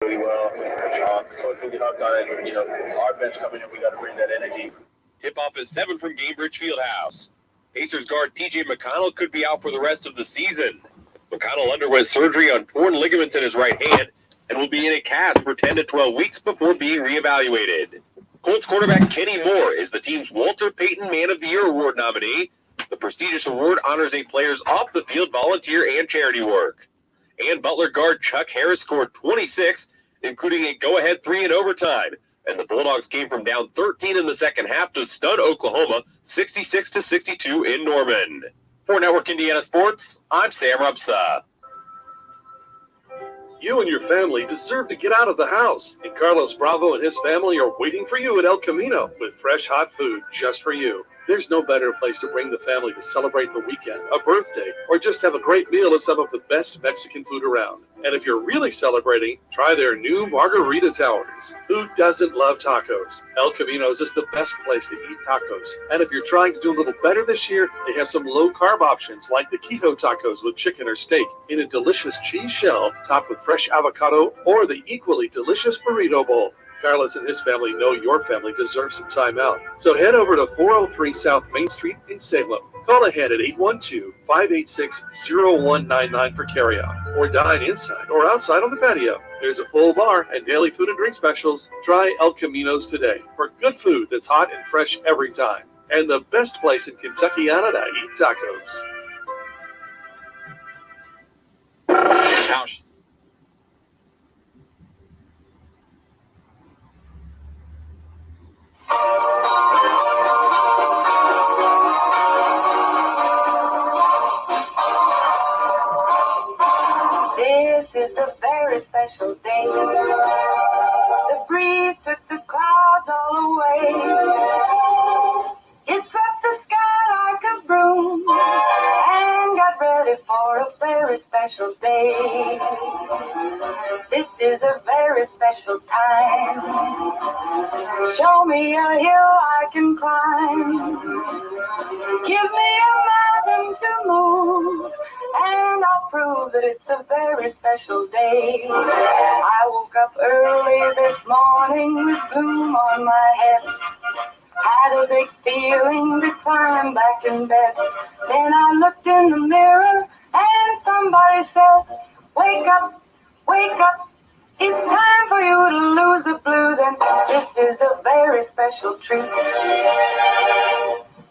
really well. Coach really hooked on it. Our bench coming in, we got to bring that energy. Tip-off is 7 from Gainbridge Fieldhouse. Pacers guard T.J. McConnell could be out for the rest of the season. McConnell underwent surgery on torn ligaments in his right hand and will be in a cast for 10 to 12 weeks before being reevaluated. Colts quarterback Kenny Moore is the team's Walter Payton Man of the Year Award nominee. The prestigious award honors a player's off-the-field volunteer and charity work. And Butler guard Chuck Harris scored 26, including a go-ahead 3 in overtime. And the Bulldogs came from down 13 in the second half to stun Oklahoma 66-62 in Norman. For Network Indiana Sports, I'm Sam Rupsa. You and your family deserve to get out of the house, and Carlos Bravo and his family are waiting for you at El Camino with fresh hot food just for you. There's no better place to bring the family to celebrate the weekend, a birthday, or just have a great meal of some of the best Mexican food around. And if you're really celebrating, try their new Margarita Towers. Who doesn't love tacos? El Camino's is the best place to eat tacos. And if you're trying to do a little better this year, they have some low-carb options like the keto tacos with chicken or steak in a delicious cheese shell topped with fresh avocado or the equally delicious burrito bowl. Carlos and his family know your family deserves some time out. So head over to 403 South Main Street in Salem. Call ahead at 812-586-0199 for carryout, or dine inside or outside on the patio. There's a full bar and daily food and drink specials. Try El Camino's today for good food that's hot and fresh every time. And the best place in Kentuckiana to eat tacos. Ouch. This is a very special day. The breeze took the clouds all away. It swept the sky like a broom and got ready for a very special day. This is a very special time. Show me a hill I can climb. Give me a mountain to move, and I'll prove that it's a very special day. I woke up early this morning with gloom on my head. Had a big feeling to climb back in bed. Then I looked in the mirror and somebody said, wake up, wake up. It's time for you to lose the blues, and this is a very special treat.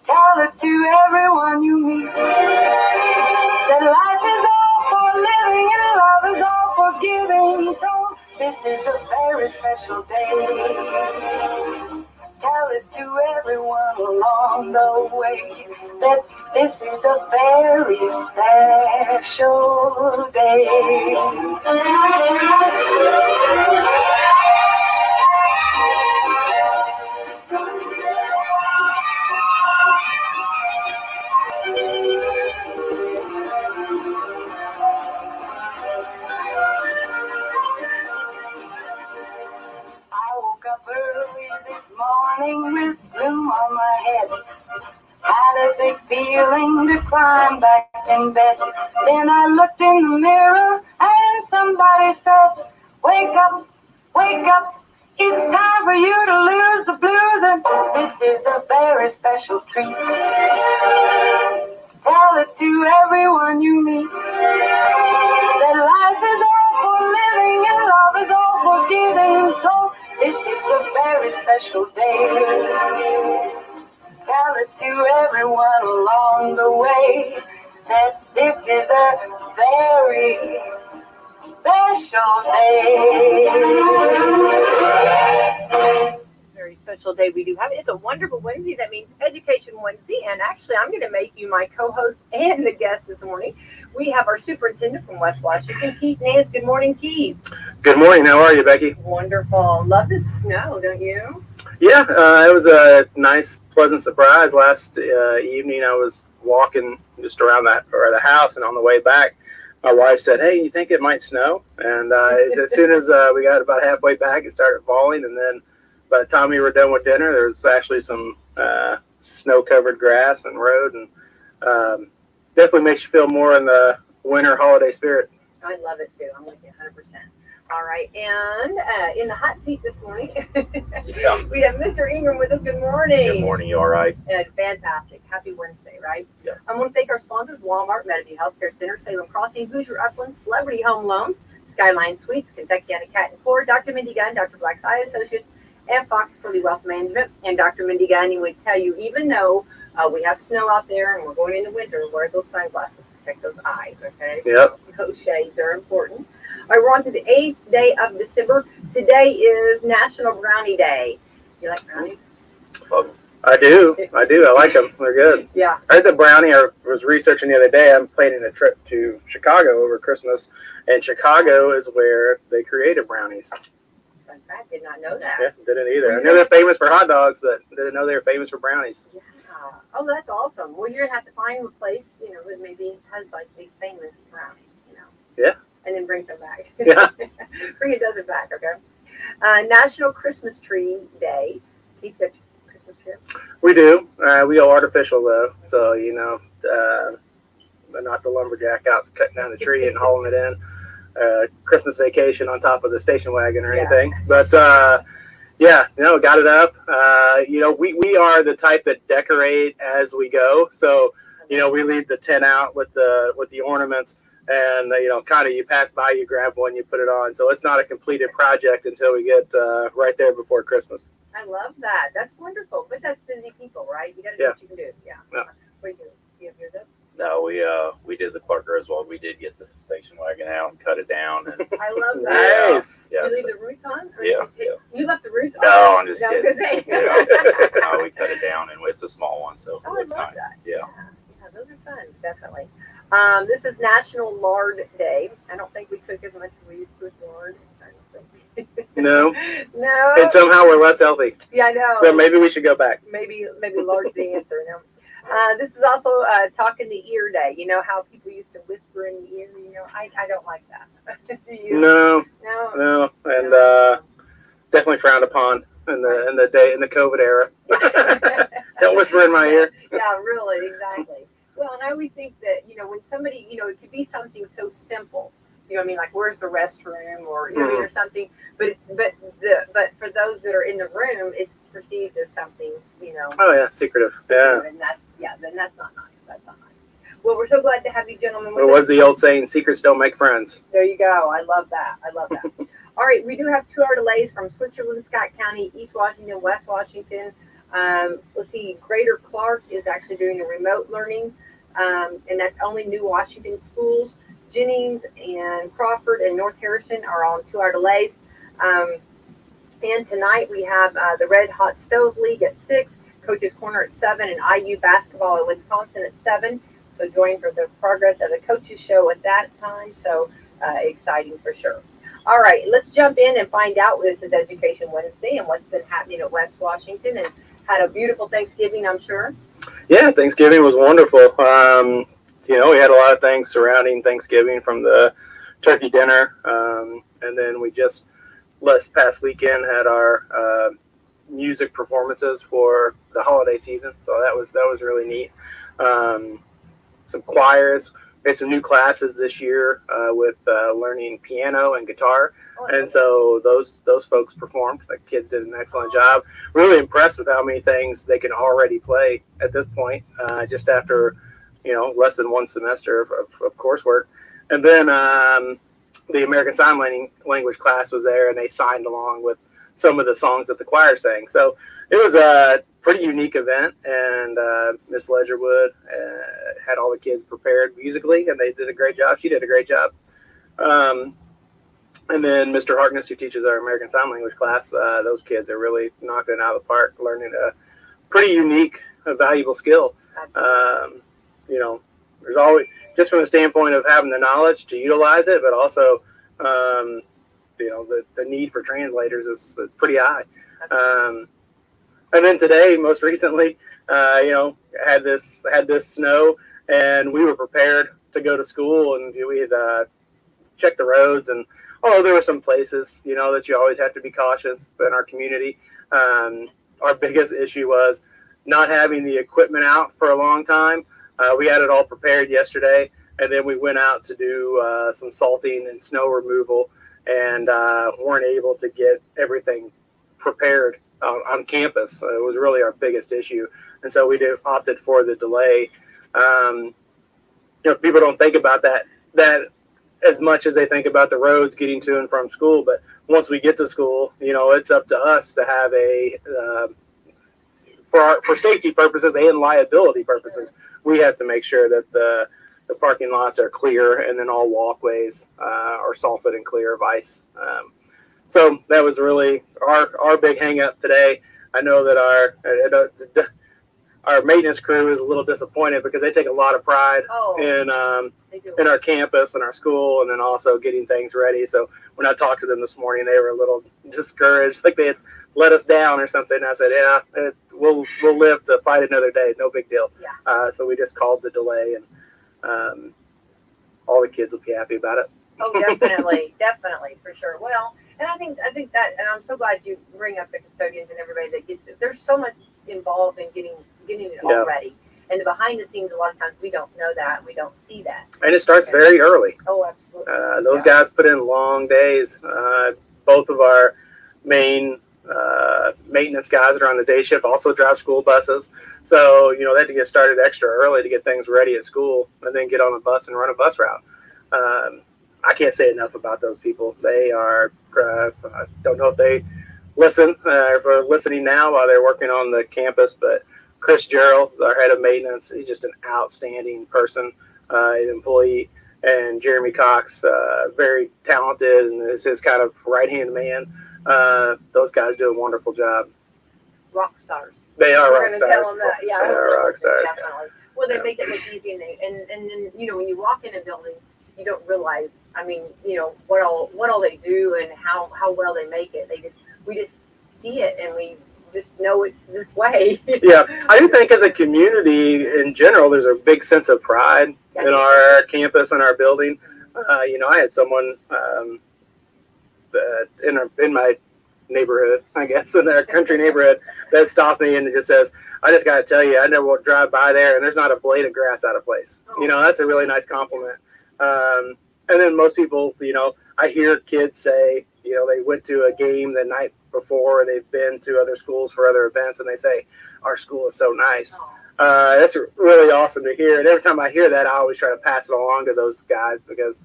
Tell it to everyone you meet, that life is all for living and love is all for giving. So this is a very special day. Tell it to everyone along the way that this is a very special day. With gloom on my head, had a big feeling to climb back in bed. Then I looked in the mirror and somebody said, wake up, wake up. It's time for you to lose the blues, and this is a very special treat. Tell it to everyone you meet, that life is all for living and love is all for giving. So this is a very special day. Tell it to everyone along the way that this is a very special day. Very special day we do have. It's a wonderful Wednesday. That means Education Wednesday. And actually, I'm going to make you my co-host and the guest this morning. We have our superintendent from West Washington, Keith Nance. Good morning, Keith. Good morning. How are you, Becky? Wonderful. Love the snow, don't you? Yeah, it was a nice, pleasant surprise. Last evening, I was walking just around the house, and on the way back, my wife said, "Hey, you think it might snow?" And as soon as we got about halfway back, it started falling, and then by the time we were done with dinner, there was actually some snow-covered grass and road, and definitely makes you feel more in the winter holiday spirit. I love it too. I'm with you 100%. All right, and in the hot seat this morning, Yeah. we have Mr. Ingram with us. Good morning. Good morning. You all right? And fantastic. Happy Wednesday, right? Yeah. I want to thank our sponsors, Walmart, Mediview Healthcare Center, Salem Crossing, Hoosier Upland, Celebrity Home Loans, Skyline Suites, Kentucky County Cat and Core, Dr. Mindy Gunn, Dr. Black's Eye Associates, and Fox Curly Wealth Management. And Dr. Mindy Gunn would tell you, even though we have snow out there and we're going into winter, wear those sunglasses, protect those eyes, okay? Yep. Those shades are important. All right, we're on to the 8th day of December. Today is National Brownie Day. You like brownies? I do. I like them. They're good. Yeah. I had the brownie. I was researching the other day. I'm planning a trip to Chicago over Christmas, and Chicago is where they created brownies. In fact, did not know that. Yeah, didn't either. I knew they're famous for hot dogs, but didn't know they were famous for brownies. Yeah. Oh, that's awesome. Well, you're gonna have to find a place, that maybe has like a famous brownie, Yeah. And then bring them back. Yeah. Bring a dozen back, okay? National Christmas Tree Day. Keep the Christmas tree. We do. We go artificial though, so not the lumberjack out cutting down the tree and hauling it in. Christmas vacation on top of the station wagon or anything. But got it up. We are the type that decorate as we go. So we leave the tent out with the ornaments. And, you pass by, you grab one, you put it on. So it's not a completed project until we get right there before Christmas. I love that. That's wonderful. But that's busy people, right? You got to do what you can do. Yeah. Yeah. What do you do? Do you have yours up? No, we did the Clark Griswold. We did get the station wagon out and cut it down. And, I love that. Nice. yeah, You leave the roots on? Or Yeah, You left the roots on? No, I'm just No, kidding. 'cause they- No, we cut it down, and it's a small one, so Oh, it's I love nice. that. Yeah. Yeah, those are fun, definitely. This is National Lard Day. I don't think we cook as much as we used to with lard. I don't think. No. No. And somehow we're less healthy. Yeah, I know. So maybe we should go back. Maybe lard's the answer. No. This is also Talk in the Ear Day. You know how people used to whisper in the ear? I don't like that. Do you? No. No. And definitely frowned upon in the COVID era. Don't whisper in my ear. Yeah, really, exactly. Well, and I always think that, when somebody, it could be something so simple, like where's the restroom or, or something, but for those that are in the room, it's perceived as something, Oh yeah, secretive. Yeah. and then that's not nice. That's not nice. Well, we're so glad to have you gentlemen with What us. was the old saying? Secrets don't make friends. There you go. I love that. All right, we do have 2-hour delays from Switzerland, Scott County, East Washington, West Washington. Let's see, Greater Clark is actually doing a remote learning, and that's only New Washington schools. Jennings and Crawford and North Harrison are on 2-hour delays. And tonight we have the Red Hot Stove League at 6, Coach's Corner at 7, and IU basketball at Wisconsin at 7. So join for the progress of the coaches show at that time. So exciting for sure. All right, let's jump in and find out. This is Education Wednesday and what's been happening at West Washington, and had a beautiful Thanksgiving, I'm sure. Yeah, Thanksgiving was wonderful. We had a lot of things surrounding Thanksgiving, from the turkey dinner, and then we just last past weekend had our music performances for the holiday season. So that was really neat. Some choirs. We had some new classes this year with learning piano and guitar. And so those folks performed. The kids did an excellent job. Really impressed with how many things they can already play at this point, just after less than one semester of coursework. And then the American Sign Language class was there, and they signed along with some of the songs that the choir sang. So it was a pretty unique event, and Miss Ledgerwood had all the kids prepared musically, and they did a great job. She did a great job. And then Mr. Harkness, who teaches our American Sign Language class, those kids are really knocking it out of the park, learning a pretty unique, valuable skill. There's always, just from the standpoint of having the knowledge to utilize it, but also, the need for translators is pretty high. And then today, most recently, had this snow, and we were prepared to go to school, and we had checked the roads, and there were some places, that you always have to be cautious in our community. Our biggest issue was not having the equipment out for a long time. We had it all prepared yesterday, and then we went out to do some salting and snow removal. and weren't able to get everything prepared on campus. It was really our biggest issue, and so we opted for the delay. People don't think about that as much as they think about the roads getting to and from school. But once we get to school, it's up to us to have for safety purposes and liability purposes, we have to make sure that the parking lots are clear, and then all walkways are salted and clear of ice. So that was really our big hang up today. I know that our maintenance crew is a little disappointed because they take a lot of pride in our campus and our school, and then also getting things ready. So when I talked to them this morning, they were a little discouraged, like they had let us down or something. I said, yeah, we'll live to fight another day. No big deal. Yeah. So we just called the delay, and all the kids will be happy about it. Oh, definitely, definitely, for sure. Well, and I think that, and I'm so glad you bring up the custodians and everybody that gets it. There's so much involved in getting it all ready. And the behind the scenes, a lot of times we don't know that, we don't see that. And it starts very early. Oh, absolutely. Those guys put in long days. Both of our main maintenance guys that are on the day shift also drive school buses. So, they had to get started extra early to get things ready at school, and then get on a bus and run a bus route. I can't say enough about those people. They are, I don't know if they listen, if they're listening now while they're working on the campus, but Chris Gerald is our head of maintenance. He's just an outstanding person, an employee. And Jeremy Cox, very talented, and is his kind of right-hand man. Those guys do a wonderful job. Rock stars. They are We're rock gonna tell stars. them that. Yeah, They are rock stars. definitely. Well, they make it look easy, and then when you walk in a building, you don't realize. I mean, what all they do and how well they make it. We just see it, and we just know it's this way. Yeah, I do think as a community in general, there's a big sense of pride in our campus and our building. I had someone in my neighborhood, I guess, in our country neighborhood, that stopped me and just says, I just got to tell you, I never will drive by there and there's not a blade of grass out of place. That's a really nice compliment. And then most people, I hear kids say, they went to a game the night before, they've been to other schools for other events, and they say, our school is so nice. That's really awesome to hear. And every time I hear that, I always try to pass it along to those guys, because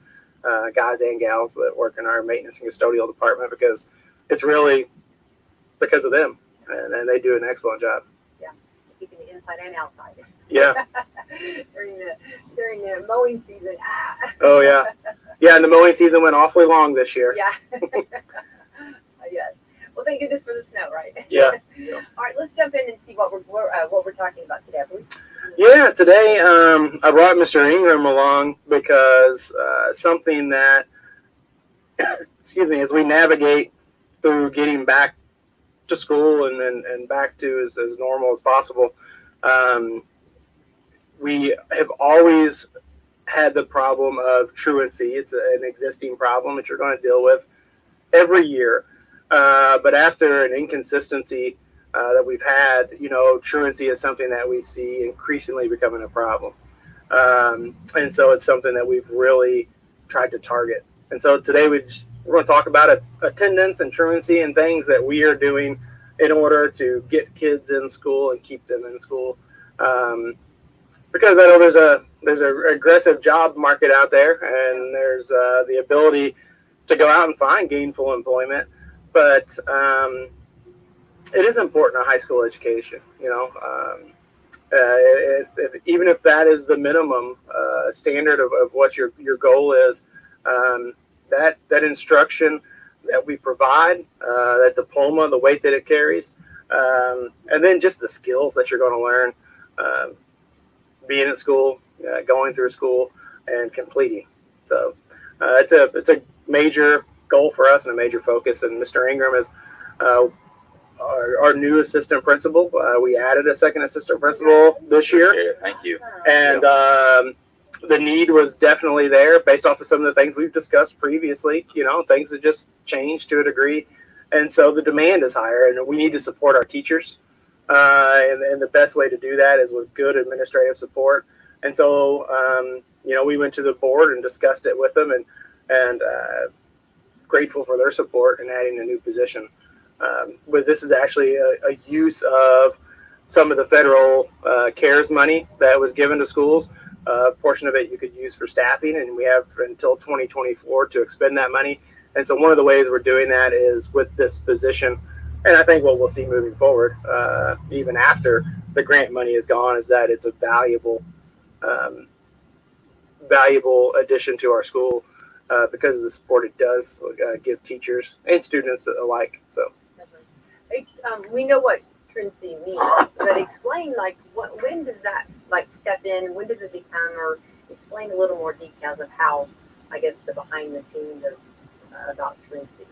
guys and gals that work in our maintenance and custodial department, because it's really because of them, and they do an excellent job. Yeah, keeping the inside and outside. Yeah. during the mowing season. Oh yeah, yeah. And the mowing season went awfully long this year. Yeah. Yes. Well, thank goodness for the snow, right? Yeah. All right, let's jump in and see what we're talking about today. Yeah, today I brought Mr. Ingram along because something that, excuse me, as we navigate through getting back to school and back to as normal as possible, we have always had the problem of truancy. It's an existing problem that you're going to deal with every year. But after an inconsistency that we've had, truancy is something that we see increasingly becoming a problem. And so it's something that we've really tried to target. And so today we're going to talk about attendance and truancy and things that we are doing in order to get kids in school and keep them in school. Because I know there's a aggressive job market out there, and there's the ability to go out and find gainful employment. But it is important a high school education, even if that is the minimum standard of what your goal is, that instruction that we provide, that diploma, the weight that it carries, and then just the skills that you're going to learn being at school, going through school, and completing. So it's a major goal for us and a major focus. And Mr. Ingram is our new assistant principal. We added a second assistant principal this year. Thank you. And the need was definitely there based off of some of the things we've discussed previously. Things have just changed to a degree. And so the demand is higher, and we need to support our teachers. And the best way to do that is with good administrative support. And so, we went to the board and discussed it with them, and grateful for their support in adding a new position. But this is actually a use of some of the federal CARES money that was given to schools. A portion of it you could use for staffing, and we have until 2024 to expend that money. And so one of the ways we're doing that is with this position. And I think what we'll see moving forward, even after the grant money is gone, is that it's a valuable addition to our school because of the support it does give teachers and students alike. So we know what truancy means, but explain when does that step in? When does it become, or explain a little more details of how, I guess, the behind the scenes of about truancy.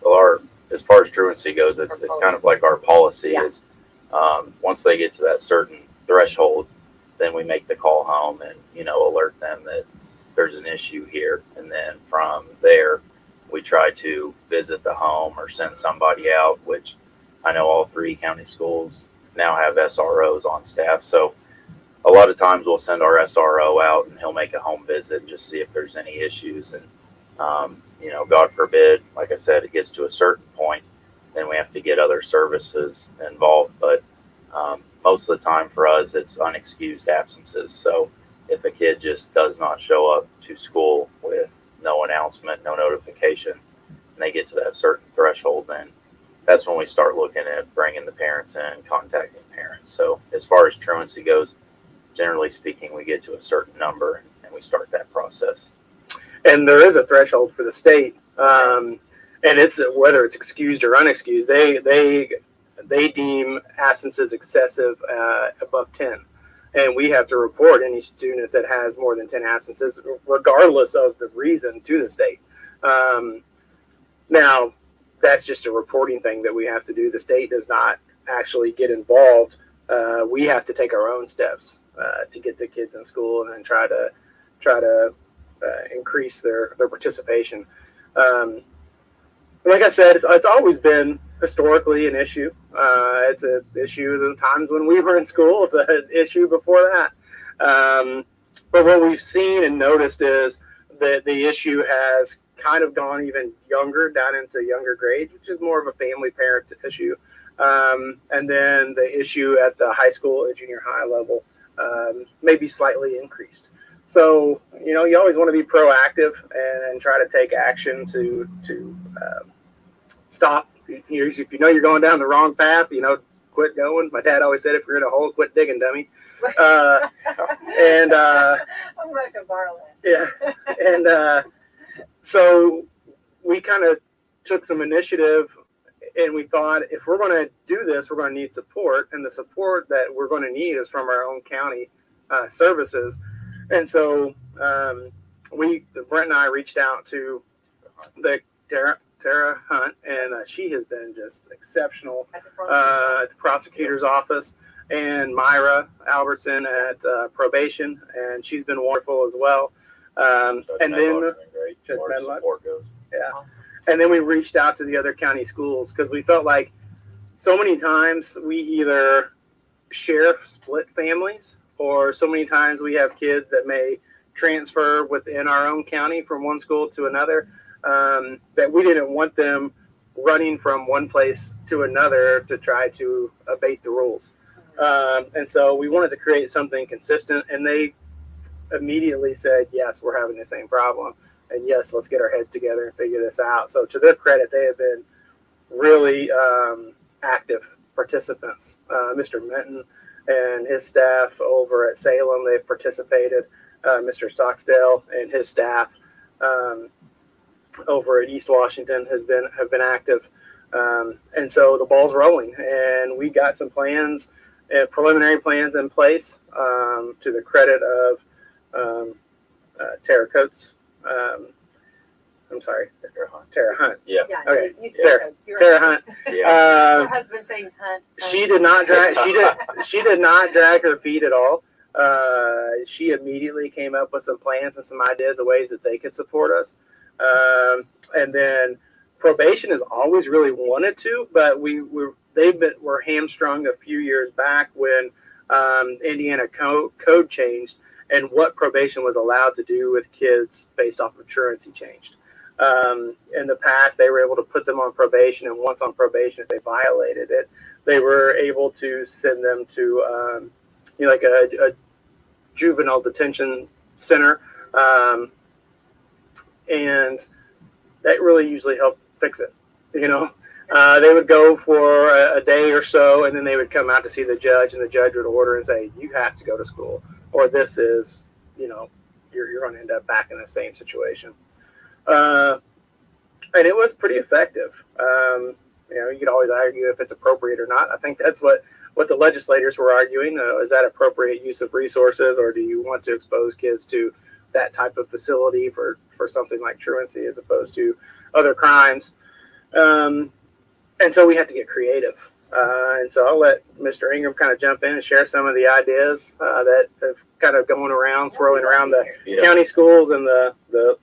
Well, as far as truancy goes, it's kind of like our policy is once they get to that certain threshold, then we make the call home and, alert them that there's an issue here. And then from there, we try to visit the home or send somebody out, which I know all 3 county schools now have SROs on staff. So a lot of times we'll send our SRO out and he'll make a home visit and just see if there's any issues. And, God forbid, like I said, it gets to a certain point, then we have to get other services involved. But most of the time for us, it's unexcused absences. So if a kid just does not show up to school with no announcement, no notification, and they get to that certain threshold, then that's when we start looking at bringing the parents in, contacting parents. So as far as truancy goes, generally speaking, we get to a certain number and we start that process. And there is a threshold for the state, and it's whether it's excused or unexcused. They deem absences excessive above 10, and we have to report any student that has more than 10 absences, regardless of the reason, to the state. Now, that's just a reporting thing that we have to do. The state does not actually get involved. We have to take our own steps to get the kids in school and then try to increase their participation. Like I said, it's always been historically an issue. It's an issue the times when we were in school. It's an issue before that. But what we've seen and noticed is that the issue has kind of gone even younger, down into younger grades, which is more of a family parent issue. And then the issue at the high school and junior high level maybe slightly increased. So, you always want to be proactive and try to take action to stop. If you know you're going down the wrong path, quit going. My dad always said, if you're in a hole, quit digging, dummy. And I'm going to borrow that. Yeah. And so we kind of took some initiative, and we thought, if we're going to do this, we're going to need support. And the support that we're going to need is from our own county services. And so Brent and I reached out to the Tara Hunt, and she has been just exceptional at the prosecutor's office, and Myra Albertson at probation, and she's been wonderful as well. And then and then we reached out to the other county schools because we felt like so many times we either share split families, or so many times we have kids that may transfer within our own county from one school to another, that we didn't want them running from one place to another to try to abate the rules. And so we wanted to create something consistent, and they immediately said, yes, we're having the same problem. And yes, let's get our heads together and figure this out. So to their credit, they have been really active participants. Mr. Minton and his staff over at Salem, they've participated. Mr. Stocksdale and his staff over at East Washington have been active. And so the ball's rolling, and we got some plans, preliminary plans in place, to the credit of Tara Coates. I'm sorry, Tara Hunt. Yeah. Okay. Tara Hunt. Her husband saying Hunt. She did not drag her feet at all. She immediately came up with some plans and some ideas of ways that they could support us. And then probation has always really wanted to, but were hamstrung a few years back when Indiana code changed, and what probation was allowed to do with kids based off of truancy changed. In the past, they were able to put them on probation, and once on probation, if they violated it, they were able to send them to like a juvenile detention center, and that really usually helped fix it. They would go for a day or so, and then they would come out to see the judge, and the judge would order and say, "You have to go to school, or this is, you're going to end up back in the same situation." And it was pretty effective. You could always argue if it's appropriate or not. I think that's what the legislators were arguing. Is that appropriate use of resources, or do you want to expose kids to that type of facility for something like truancy as opposed to other crimes? And so we had to get creative. And so I'll let Mr. Ingram kind of jump in and share some of the ideas that have kind of going around, swirling around the county schools and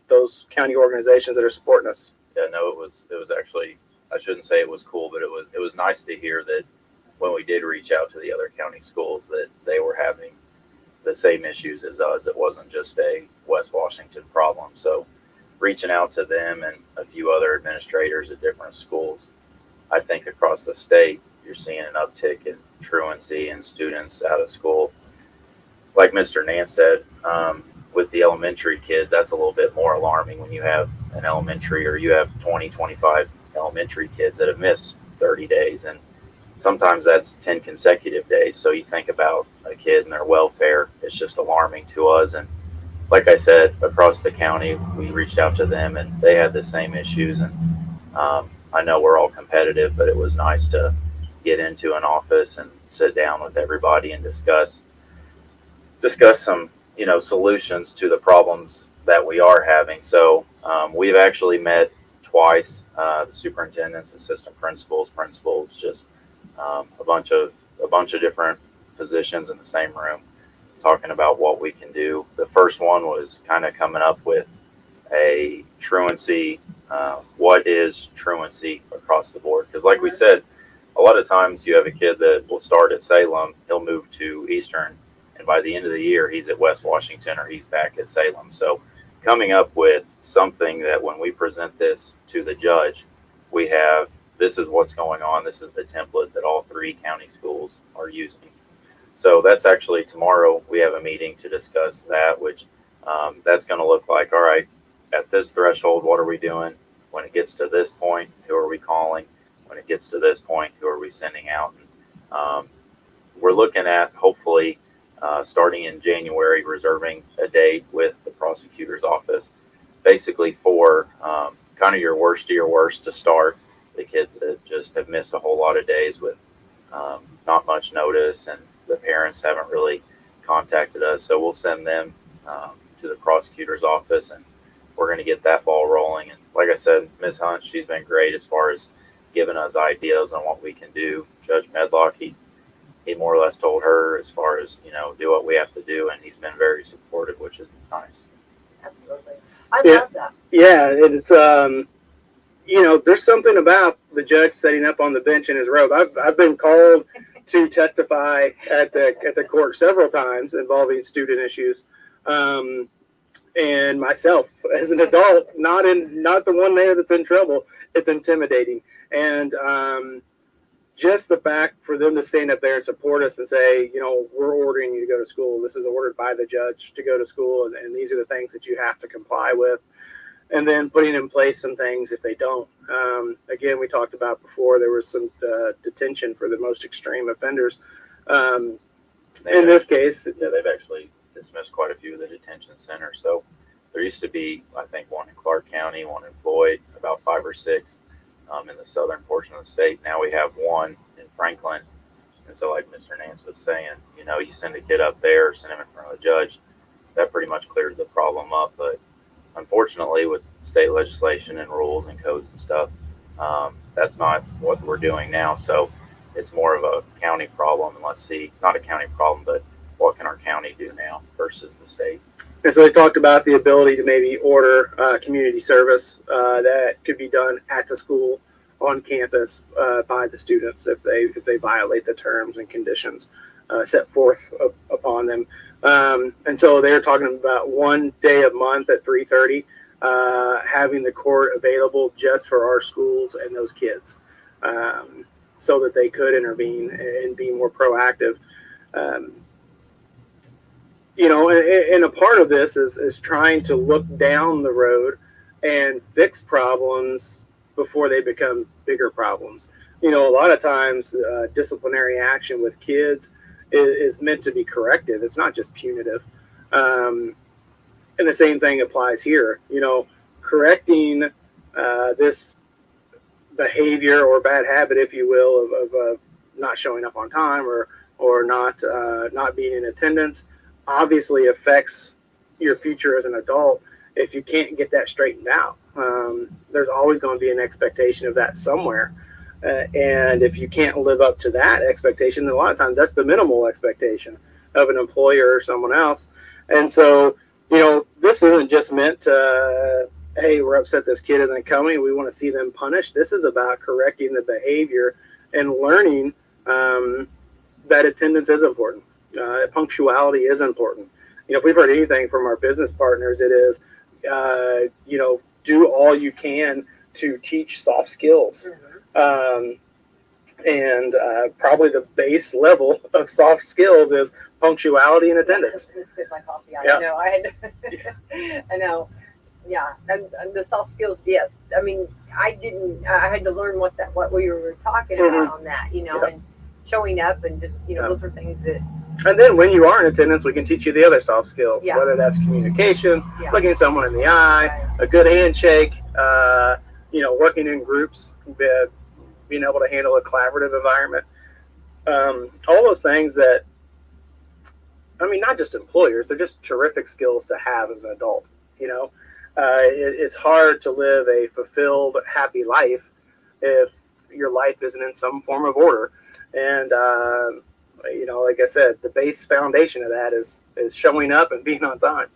those county organizations that are supporting us. Yeah, no, it was actually, I shouldn't say it was cool, but it was nice to hear that when we did reach out to the other county schools that they were having the same issues as us. It wasn't just a West Washington problem. So reaching out to them and a few other administrators at different schools, I think across the state, you're seeing an uptick in truancy and students out of school. Like Mr. Nance said, with the elementary kids, that's a little bit more alarming when you have an elementary, or you have 20, 25 elementary kids that have missed 30 days. And sometimes that's 10 consecutive days. So you think about a kid and their welfare, it's just alarming to us. And like I said, across the county, we reached out to them and they had the same issues. And I know we're all competitive, but it was nice to get into an office and sit down with everybody and discuss some, solutions to the problems that we are having. So we've actually met twice, the superintendents, assistant principals, just a bunch of different positions in the same room, talking about what we can do. The first one was kind of coming up with a truancy. What is truancy across the board? Because like we said, a lot of times you have a kid that will start at Salem, he'll move to Eastern, and by the end of the year, he's at West Washington or he's back at Salem. So coming up with something that when we present this to the judge, we have, this is what's going on. This is the template that all 3 county schools are using. So that's actually tomorrow. We have a meeting to discuss that, which that's going to look like, all right, at this threshold, what are we doing? When it gets to this point, who are we calling? When it gets to this point, who are we sending out? We're looking at hopefully starting in January, reserving a date with the prosecutor's office, basically for kind of your worst of your worst to start, the kids that just have missed a whole lot of days with not much notice, and the parents haven't really contacted us. So we'll send them to the prosecutor's office, and we're going to get that ball rolling. And like I said, Ms. Hunt, she's been great as far as giving us ideas on what we can do. Judge Medlock, he more or less told her as far as, do what we have to do, and he's been very supportive, which is nice. Absolutely. I love that. Yeah, it's there's something about the judge setting up on the bench in his robe. I've been called to testify at the court several times involving student issues, and myself as an adult, not the one there that's in trouble. It's intimidating, and just the fact for them to stand up there and support us and say, we're ordering you to go to school. This is ordered by the judge to go to school, and these are the things that you have to comply with. And then putting in place some things if they don't. Again, we talked about before, there was some detention for the most extreme offenders. In this case, yeah, they've actually dismissed quite a few of the detention centers. So there used to be, I think, one in Clark County, one in Floyd, about 5 or 6 in the southern portion of the state. Now we have one in Franklin. And so like Mr. Nance was saying, you send a kid up there, send him in front of the judge, that pretty much clears the problem up. But unfortunately, with state legislation and rules and codes and stuff, that's not what we're doing now. So it's more of a county problem. And let's see, not a county problem, but what can our county do now versus the state? And so they talked about the ability to maybe order community service that could be done at the school on campus by the students if they violate the terms and conditions set forth upon them. And so they're talking about one day a month at 3:30 having the court available just for our schools and those kids, so that they could intervene and be more proactive. And a part of this is trying to look down the road and fix problems before they become bigger problems. A lot of times disciplinary action with kids is meant to be corrective. It's not just punitive. And the same thing applies here. Correcting this behavior or bad habit, if you will, of not showing up on time or not being in attendance, obviously affects your future as an adult if you can't get that straightened out. There's always going to be an expectation of that somewhere. And if you can't live up to that expectation, a lot of times that's the minimal expectation of an employer or someone else. And so, this isn't just meant to, hey, we're upset this kid isn't coming, we want to see them punished. This is about correcting the behavior and learning that attendance is important. Punctuality is important. If we've heard anything from our business partners, it is, do all you can to teach soft skills. And probably the base level of soft skills is punctuality and attendance. Yeah. I know. Yeah, and the soft skills, yes. I mean, I had to learn what we were talking about on that, and showing up and just, those are things that. And then when you are in attendance, we can teach you the other soft skills, whether that's communication, looking someone in the eye, a good handshake, working in groups, being able to handle a collaborative environment. All those things that, not just employers, they're just terrific skills to have as an adult. It's hard to live a fulfilled, happy life if your life isn't in some form of order. And, like I said, the base foundation of that is showing up and being on time.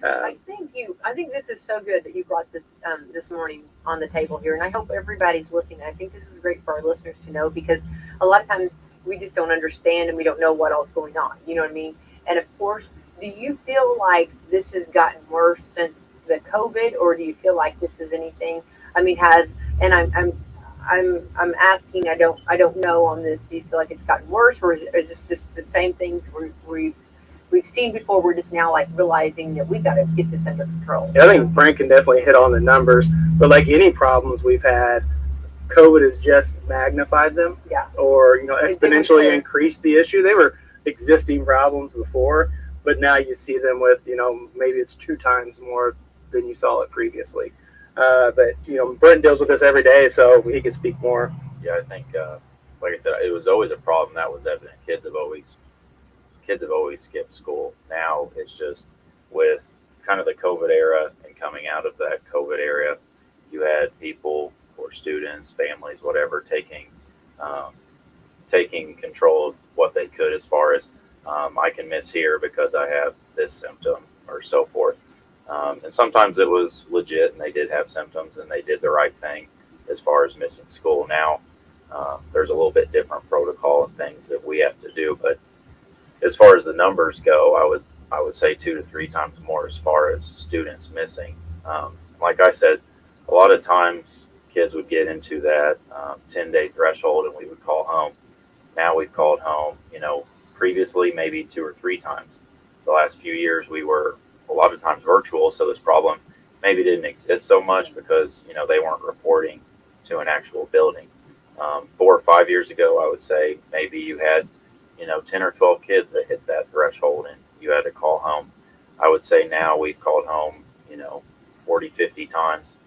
I think this is so good that you brought this this morning on the table here, and I hope everybody's listening. I think this is great for our listeners to know, because a lot of times we just don't understand and we don't know what all's going on. You know what I mean? And of course, do you feel like this has gotten worse since the COVID, or do you feel like this is anything? I'm asking. I don't know on this. Do you feel like it's gotten worse, or is this just the same things we've seen before? We're just now realizing that we've got to get this under control. Yeah, I think Frank can definitely hit on the numbers, but like any problems we've had, COVID has just magnified them, or exponentially increased the issue. They were existing problems before, but now you see them with maybe it's 2 times more than you saw it previously. But Brent deals with this every day, so he can speak more. Yeah, I think, like I said, it was always a problem that was evident. Kids have always skipped school. Now it's just with kind of the COVID era and coming out of that COVID era, you had people or students, families, whatever, taking control of what they could, as far as I can miss here because I have this symptom or so forth. And sometimes it was legit and they did have symptoms and they did the right thing as far as missing school. Now there's a little bit different protocol and things that we have to do, but as far as the numbers go, I would say 2 to 3 times more as far as students missing. Like I said, a lot of times kids would get into that 10-day threshold and we would call home. Now we've called home, previously maybe 2 or 3 times. The last few years we were a lot of times virtual, so this problem maybe didn't exist so much because they weren't reporting to an actual building. 4 or 5 years ago, I would say maybe you had 10 or 12 kids that hit that threshold and you had to call home. I would say now we've called home 40, 50 times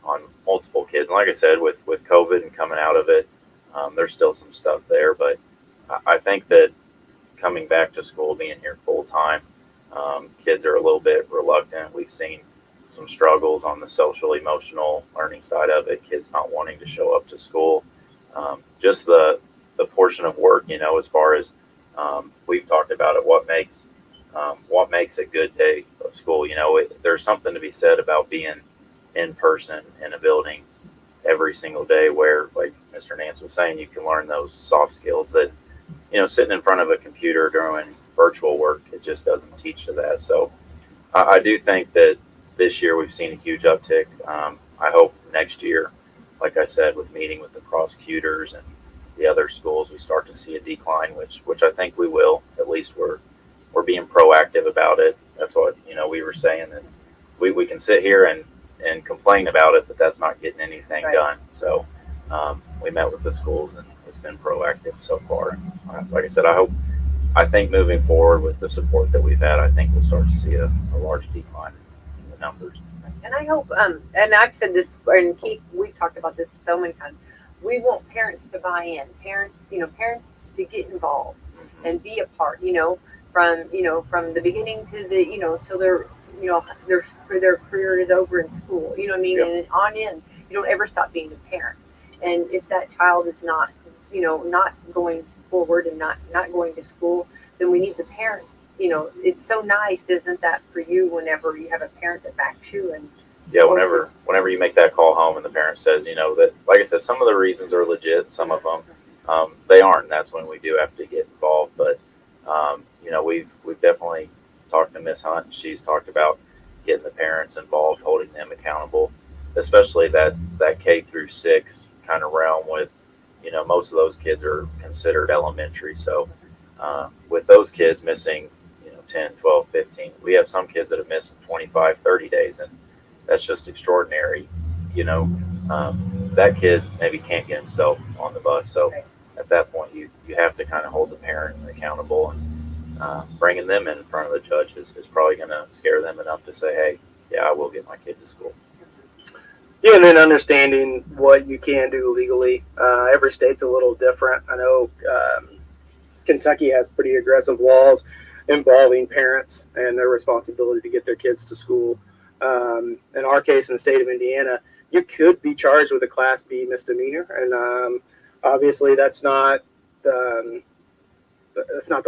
on multiple kids. And like I said, with COVID and coming out of it, there's still some stuff there, but I think that coming back to school, being here full time, kids are a little bit reluctant. We've seen some struggles on the social, emotional learning side of it, kids not wanting to show up to school. Just the portion of work, as far as we've talked about it, what makes a good day of school. There's something to be said about being in person in a building every single day where, like Mr. Nance was saying, you can learn those soft skills that, sitting in front of a computer doing virtual work, it just doesn't teach to that. So I do think that this year we've seen a huge uptick. I hope next year, like I said, with meeting with the prosecutors and the other schools, we start to see a decline, which I think we will. At least we're being proactive about it. That's what we were saying, that we can sit here and complain about it, but that's not getting anything done. So we met with the schools, and it's been proactive so far. Like I said, I think moving forward with the support that we've had, I think we'll start to see a large decline in the numbers. And I hope, and I've said this, and Keith, we've talked about this so many times. We want parents to buy in, parents to get involved and be a part, from the beginning to the, till their career is over in school, you know what I mean? Yep. And on in, you don't ever stop being a parent. And if that child is not, not going forward and not going to school, then we need the parents. It's so nice, isn't that, for you, whenever you have a parent that backs you and Yeah, whenever you make that call home and the parent says, that, like I said, some of the reasons are legit, some of them they aren't, and that's when we do have to get involved. But we've definitely talked to Miss Hunt, and she's talked about getting the parents involved, holding them accountable, especially that K through 6 kind of realm with, most of those kids are considered elementary. So with those kids missing, 10, 12, 15, we have some kids that have missed 25, 30 days, and that's just extraordinary. That kid maybe can't get himself on the bus. So at that point, you have to kind of hold the parent accountable, and bringing them in front of the judge is probably going to scare them enough to say, hey, yeah, I will get my kid to school. Yeah, and then understanding what you can do legally. Every state's a little different. I know Kentucky has pretty aggressive laws involving parents and their responsibility to get their kids to school. In our case, in the state of Indiana, you could be charged with a Class B misdemeanor, and obviously that's not the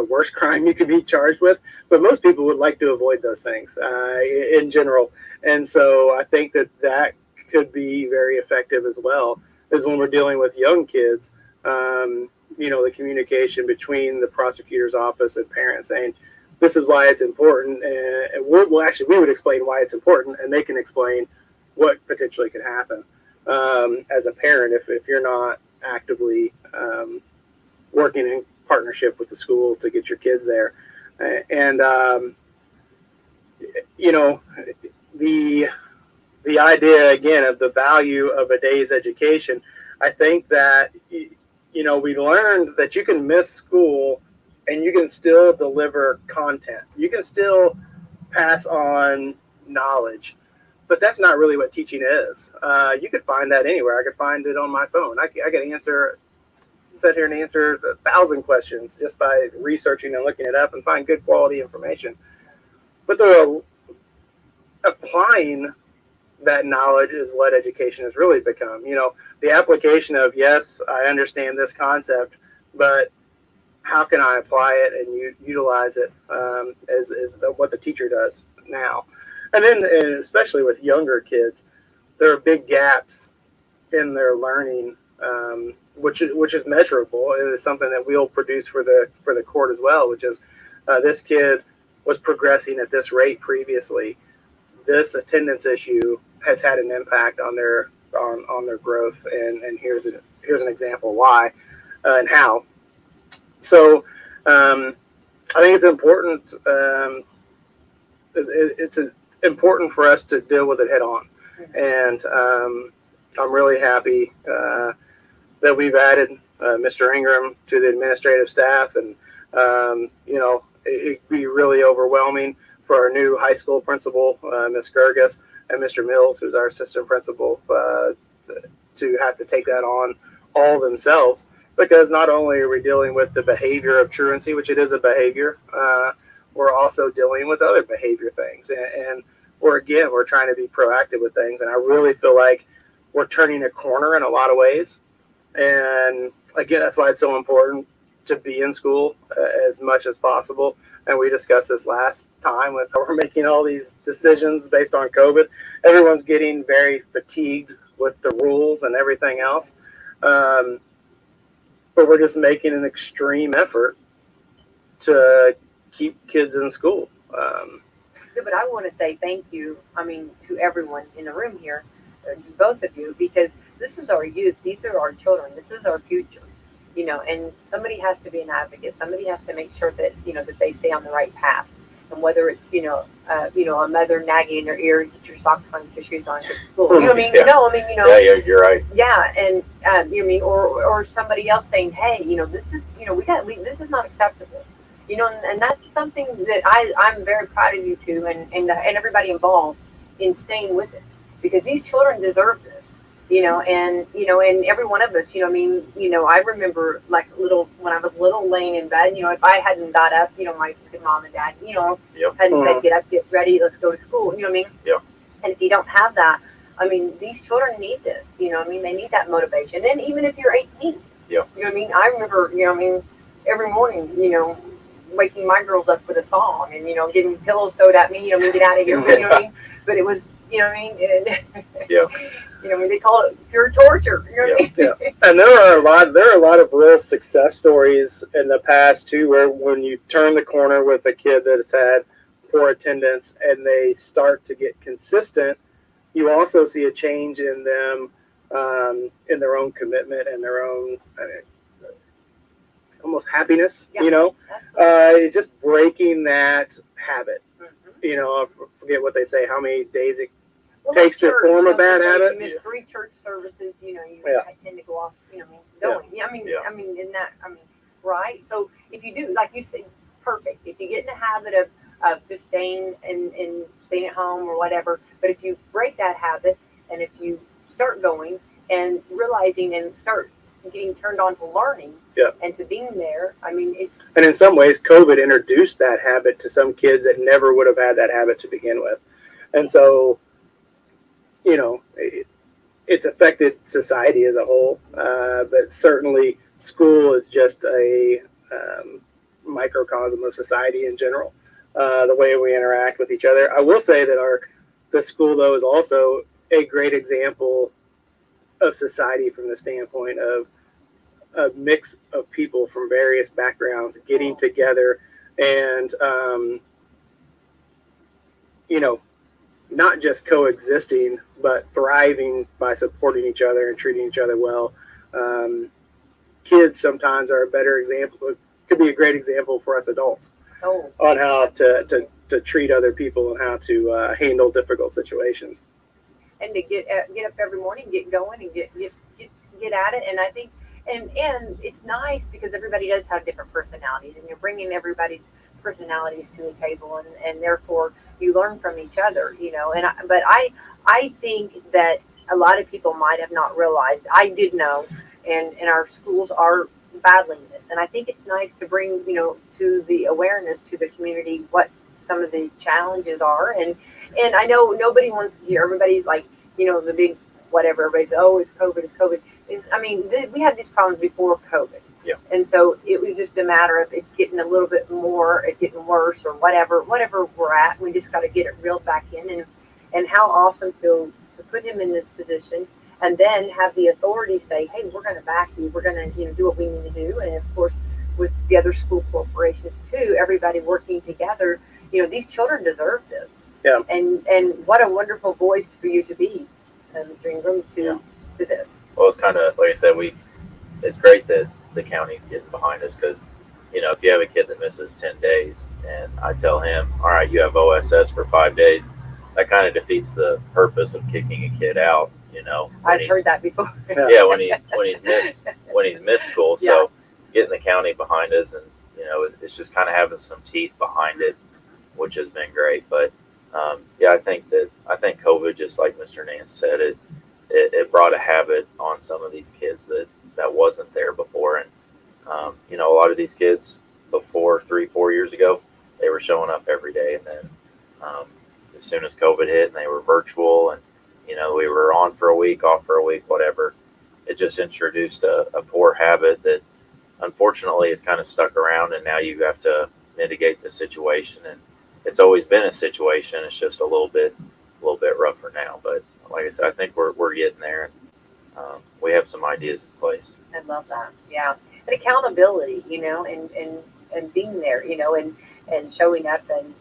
worst crime you could be charged with, but most people would like to avoid those things in general. And so I think that could be very effective as well, as when we're dealing with young kids, the communication between the prosecutor's office and parents saying, this is why it's important, and we would explain why it's important, and they can explain what potentially could happen as a parent if you're not actively working in partnership with the school to get your kids there. And the idea again of the value of a day's education, I think that we learned that you can miss school and you can still deliver content. You can still pass on knowledge, but that's not really what teaching is. You could find that anywhere. I could find it on my phone. I could sit here and answer 1,000 questions just by researching and looking it up and find good quality information. But applying that knowledge is what education has really become. The application of, yes, I understand this concept, but how can I apply it and utilize it as what the teacher does now? And especially with younger kids, there are big gaps in their learning, which is measurable. It is something that we'll produce for the court as well, which is this kid was progressing at this rate previously. This attendance issue has had an impact on their growth, and here's an example why and how. So I think it's important. It's important for us to deal with it head on, and I'm really happy that we've added Mr. Ingram to the administrative staff, and it'd be really overwhelming for our new high school principal, Ms. Gerges, and Mr. Mills, who's our assistant principal, to have to take that on all themselves, because not only are we dealing with the behavior of truancy, which it is a behavior, we're also dealing with other behavior things, and we're trying to be proactive with things, and I really feel like we're turning a corner in a lot of ways. And again, that's why it's so important to be in school as much as possible. And we discussed this last time with how we're making all these decisions based on COVID. Everyone's getting very fatigued with the rules and everything else. But we're just making an extreme effort to keep kids in school. Yeah, but I want to say thank you, I mean, to everyone in the room here, both of you, because this is our youth. These are our children. This is our future, and somebody has to be an advocate. Somebody has to make sure that, that they stay on the right path. And whether it's, a mother nagging in their ear, get your socks on, get your shoes on, get to school. You know what I mean? Yeah. No, I mean, Yeah, you're right. yeah, and you know what I mean, or somebody else saying, hey, this is, this is not acceptable, and that's something that I'm very proud of you two and everybody involved in staying with it, because these children deserve this, and every one of us, I mean, I remember like when I was little laying in bed, if I hadn't got up, my good mom and dad, Yep. hadn't said, get up, get ready, let's go to school, you know what I mean? Yeah. And if you don't have that, I mean, these children need this, I mean, they need that motivation. And even if you're 18, Yeah. you know what I mean? I remember, I mean, every morning, waking my girls up with a song and, getting pillows thrown at me, get out of here, but, you know what I mean? But it was, you know what I mean? And, Yeah. I mean, they call it pure torture, you know what I mean? Yeah. And there are a lot of real success stories in the past too, where when you turn the corner with a kid that has had poor attendance and they start to get consistent, you also see a change in them, in their own commitment and their own almost happiness. Yeah. Absolutely. It's just breaking that habit. Mhm. I forget what they say, how many days it Well, takes like to church, form a like bad you say, habit. If you miss 3 church services, you Yeah. I tend to go off, going. Yeah. I mean, in that, I mean, right? So if you do, like you say, perfect. If you get in the habit of just staying and staying at home or whatever, but if you break that habit and if you start going and realizing and start getting turned on to learning and to being there, I mean, it's. And in some ways, COVID introduced that habit to some kids that never would have had that habit to begin with. And so, it's affected society as a whole, but certainly school is just a microcosm of society in general, the way we interact with each other. I will say that the school, though, is also a great example of society from the standpoint of a mix of people from various backgrounds getting together and, not just coexisting, but thriving by supporting each other and treating each other well. Kids sometimes are a better example, could be a great example for us adults on how to treat other people and how to handle difficult situations. And to get up every morning, get going, and get at it. And I think, and it's nice because everybody does have different personalities, and you're bringing everybody's personalities to the table, and therefore you learn from each other, but I think that a lot of people might have not realized. I did know, and our schools are battling this, and I think it's nice to bring, to the awareness to the community what some of the challenges are, and I know nobody wants to hear. Everybody's like, the big whatever. Everybody says, "Oh, it's COVID." I mean, we had these problems before COVID. Yeah. And so it was just a matter of it's getting a little bit more, it's getting worse, or whatever we're at. We just got to get it reeled back in, and how awesome to put him in this position, and then have the authority say, "Hey, we're going to back you. We're going to do what we need to do." And of course, with the other school corporations too, everybody working together. These children deserve this. Yeah. And what a wonderful voice for you to be, Mr. Ingram, to this. Well, it's kind of like I said, it's great that the county's getting behind us, because if you have a kid that misses 10 days and I tell him, all right, you have OSS for 5 days, that kind of defeats the purpose of kicking a kid out. I've heard that before. Yeah, when he's missed school. So getting the county behind us, and it's just kind of having some teeth behind it, which has been great. But I think COVID, just like Mr. Nance said, it brought a habit on some of these kids that wasn't there before. And a lot of these kids before 3-4 years ago, they were showing up every day, and then as soon as COVID hit and they were virtual, and we were on for a week, off for a week, whatever, it just introduced a poor habit that unfortunately is kind of stuck around, and now you have to mitigate the situation. And it's always been a situation, it's just a little bit rougher now, but like I said, I think we're getting there. We have some ideas in place. I love that. Yeah. And accountability, and being there, and showing up, and,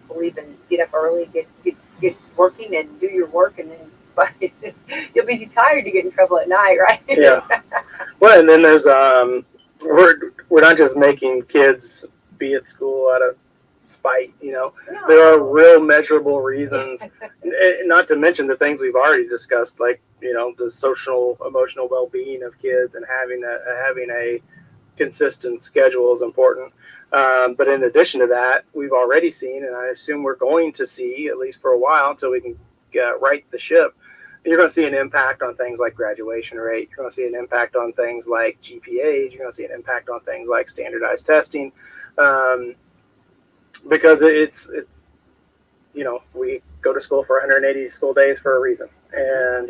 believe in get up early, get working and do your work, and then but you'll be too tired to get in trouble at night, right? Yeah. Well, and then there's we're not just making kids be at school out of spite. No. There are real measurable reasons, not to mention the things we've already discussed, like the social emotional well-being of kids, and having a consistent schedule is important. But in addition to that, we've already seen, and I assume we're going to see, at least for a while until we can right the ship, you're going to see an impact on things like graduation rate. You're going to see an impact on things like GPAs. You're going to see an impact on things like standardized testing, because it's we go to school for 180 school days for a reason, and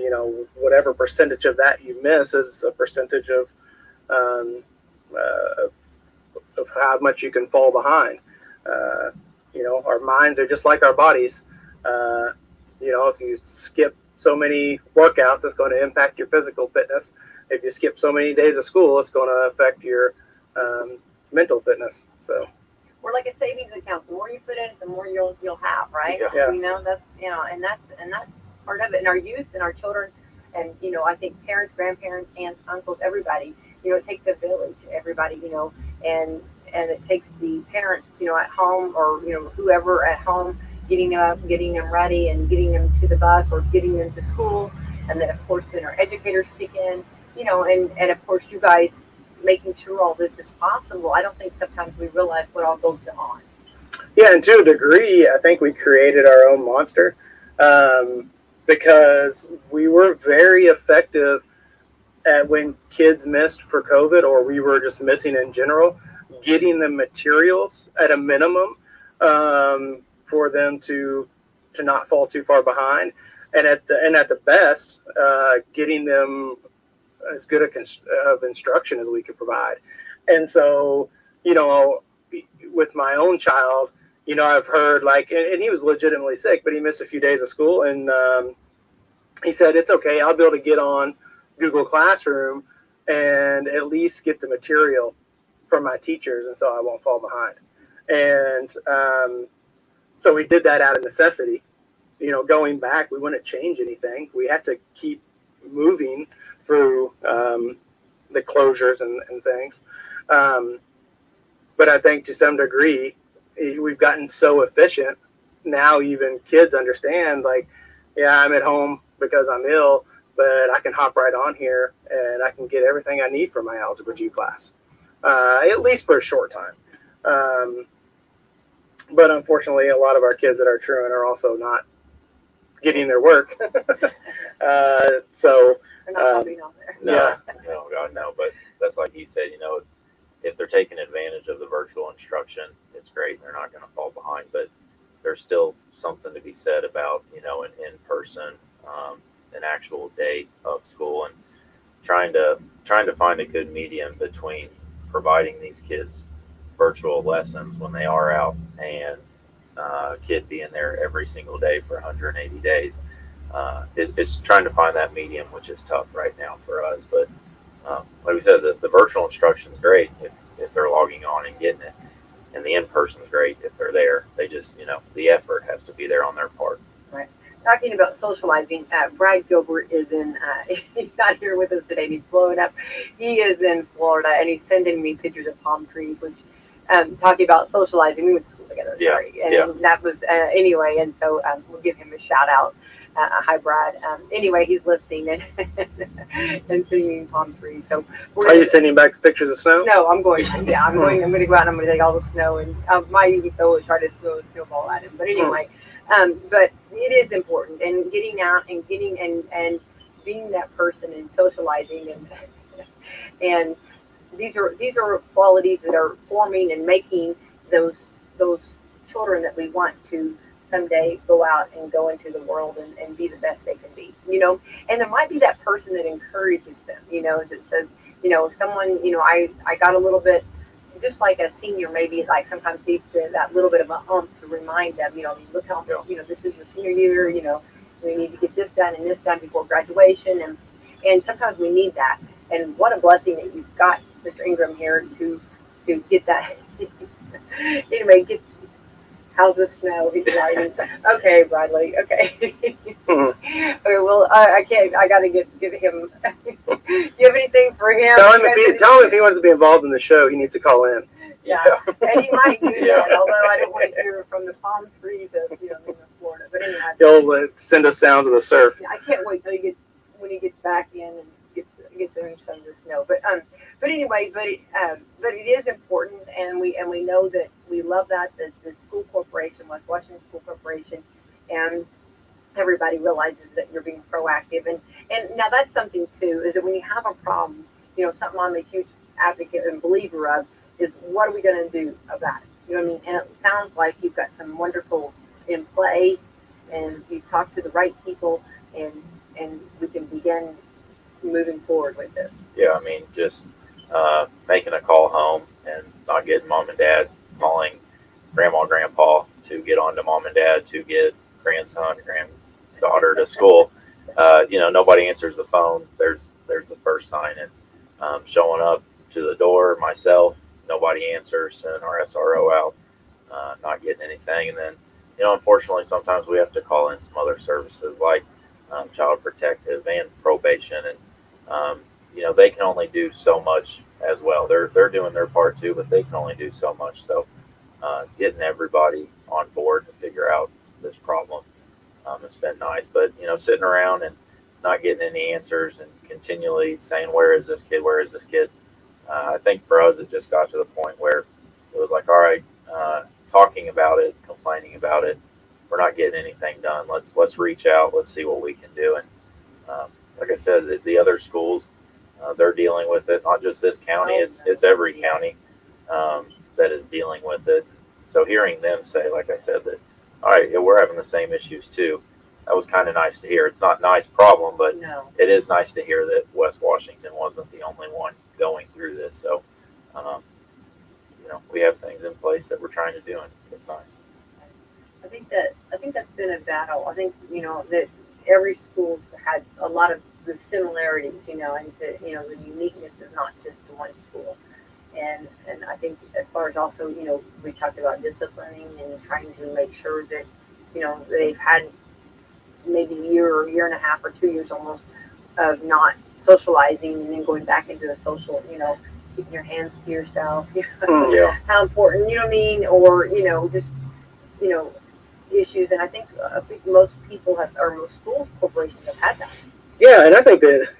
whatever percentage of that you miss is a percentage of how much you can fall behind. Our minds are just like our bodies. If you skip so many workouts, it's going to impact your physical fitness. If you skip so many days of school, it's going to affect your mental fitness. So we're like a savings account. The more you put in, the more you'll have, right? Yeah. That's and that's part of it. And our youth and our children, and I think parents, grandparents, aunts, uncles, everybody. It takes a village. Everybody, and it takes the parents, at home, or whoever at home, getting them ready and getting them to the bus or getting them to school, and then of course then our educators kick in, and of course you guys making sure all this is possible. I don't think sometimes we realize what all goes on. Yeah, and to a degree, I think we created our own monster, because we were very effective at when kids missed for COVID, or we were just missing in general, getting the materials at a minimum for them to not fall too far behind, and at the best, getting them as good of instruction as we could provide. And so, with my own child, I've heard and he was legitimately sick, but he missed a few days of school, and he said, it's okay, I'll be able to get on Google Classroom and at least get the material from my teachers, and so I won't fall behind. And so we did that out of necessity. Going back, we wouldn't change anything. We had to keep moving through the closures and things. But I think to some degree, we've gotten so efficient now, even kids understand, yeah, I'm at home because I'm ill, but I can hop right on here and I can get everything I need for my Algebra 2 class, at least for a short time. But unfortunately, a lot of our kids that are truant are also not getting their work. So They're not helping out there. No, God, no. But that's like he said, if they're taking advantage of the virtual instruction, it's great. They're not going to fall behind. But there's still something to be said about, an in-person, an actual day of school, and trying to find a good medium between providing these kids virtual lessons when they are out, and a kid being there every single day for 180 days. It's trying to find that medium, which is tough right now for us. But like we said, the virtual instruction is great if they're logging on and getting it, and the in-person is great if they're there. They just, the effort has to be there on their part. Right. Talking about socializing, Brad Gilbert is in, he's not here with us today. He's blowing up. He is in Florida, and he's sending me pictures of palm trees, which, talking about socializing, we went to school together, sorry. And that was, anyway, and so we'll give him a shout out. Hi, Brad. Anyway, he's listening and singing palm trees. So, are you sending back the pictures of snow? Snow. I'm going. Yeah, I'm going to go out and I'm going to take all the snow, and might even try to throw a snowball at him. But anyway, but it is important, and getting out and getting and being that person and socializing, and these are qualities that are forming and making those children that we want to someday go out and go into the world and be the best they can be, and there might be that person that encourages them, that says, someone, I got a little bit, just like a senior, maybe like sometimes needs that little bit of a to remind them, look how, this is your senior year, we need to get this done and this done before graduation. And sometimes we need that. And what a blessing that you've got Mr. Ingram here to get that, anyway, How's the snow? He's writing. Okay, Bradley. Okay. Okay. Well, I can't. I got to get him. Do you have anything for him? Tell him if he wants to be involved in the show, he needs to call in. Yeah, and he might do Yeah. that. Although I don't want to hear from the palm trees of in Florida. But anyway, He'll send us sounds of the surf. I can't wait till when he gets back in and gets in some of the snow. But anyway, but it is important, and we know that we love that the school corporation, West Washington School Corporation, and everybody realizes that you're being proactive. And now that's something too, is that when you have a problem, something I'm a huge advocate and believer of is what are we going to do about it? You know what I mean? And it sounds like you've got some wonderful in place, and you've talked to the right people, and we can begin moving forward with this. Yeah, I mean, just making a call home and not getting mom and dad, calling grandma, grandpa to get on to mom and dad to get grandson, granddaughter to school. Nobody answers the phone. There's the first sign. And showing up to the door myself, nobody answers, sending our SRO out, not getting anything. And then, unfortunately, sometimes we have to call in some other services like child protective and probation. And, they can only do so much as well. They're doing their part too, but they can only do so much. So getting everybody on board to figure out this problem has been nice. But, sitting around and not getting any answers and continually saying, where is this kid? Where is this kid? I think for us, it just got to the point where it was like, all right, talking about it, complaining about it, we're not getting anything done. Let's reach out. Let's see what we can do. And like I said, the other schools, they're dealing with it. Not just this county; it's every county that is dealing with it. So hearing them say, like I said, that all right, yeah, we're having the same issues too. That was kind of nice to hear. It's not a nice problem, but it is nice to hear that West Washington wasn't the only one going through this. So, we have things in place that we're trying to do, and it's nice. I think that's been a battle. I think that every school's had a lot of the similarities, and the uniqueness is not just to one school. And I think as far as also, we talked about disciplining and trying to make sure that, they've had maybe a year and a half or 2 years almost of not socializing and then going back into a social, keeping your hands to yourself, how important, or, just, issues. And I think most people or most school corporations have had that. Yeah, and I think that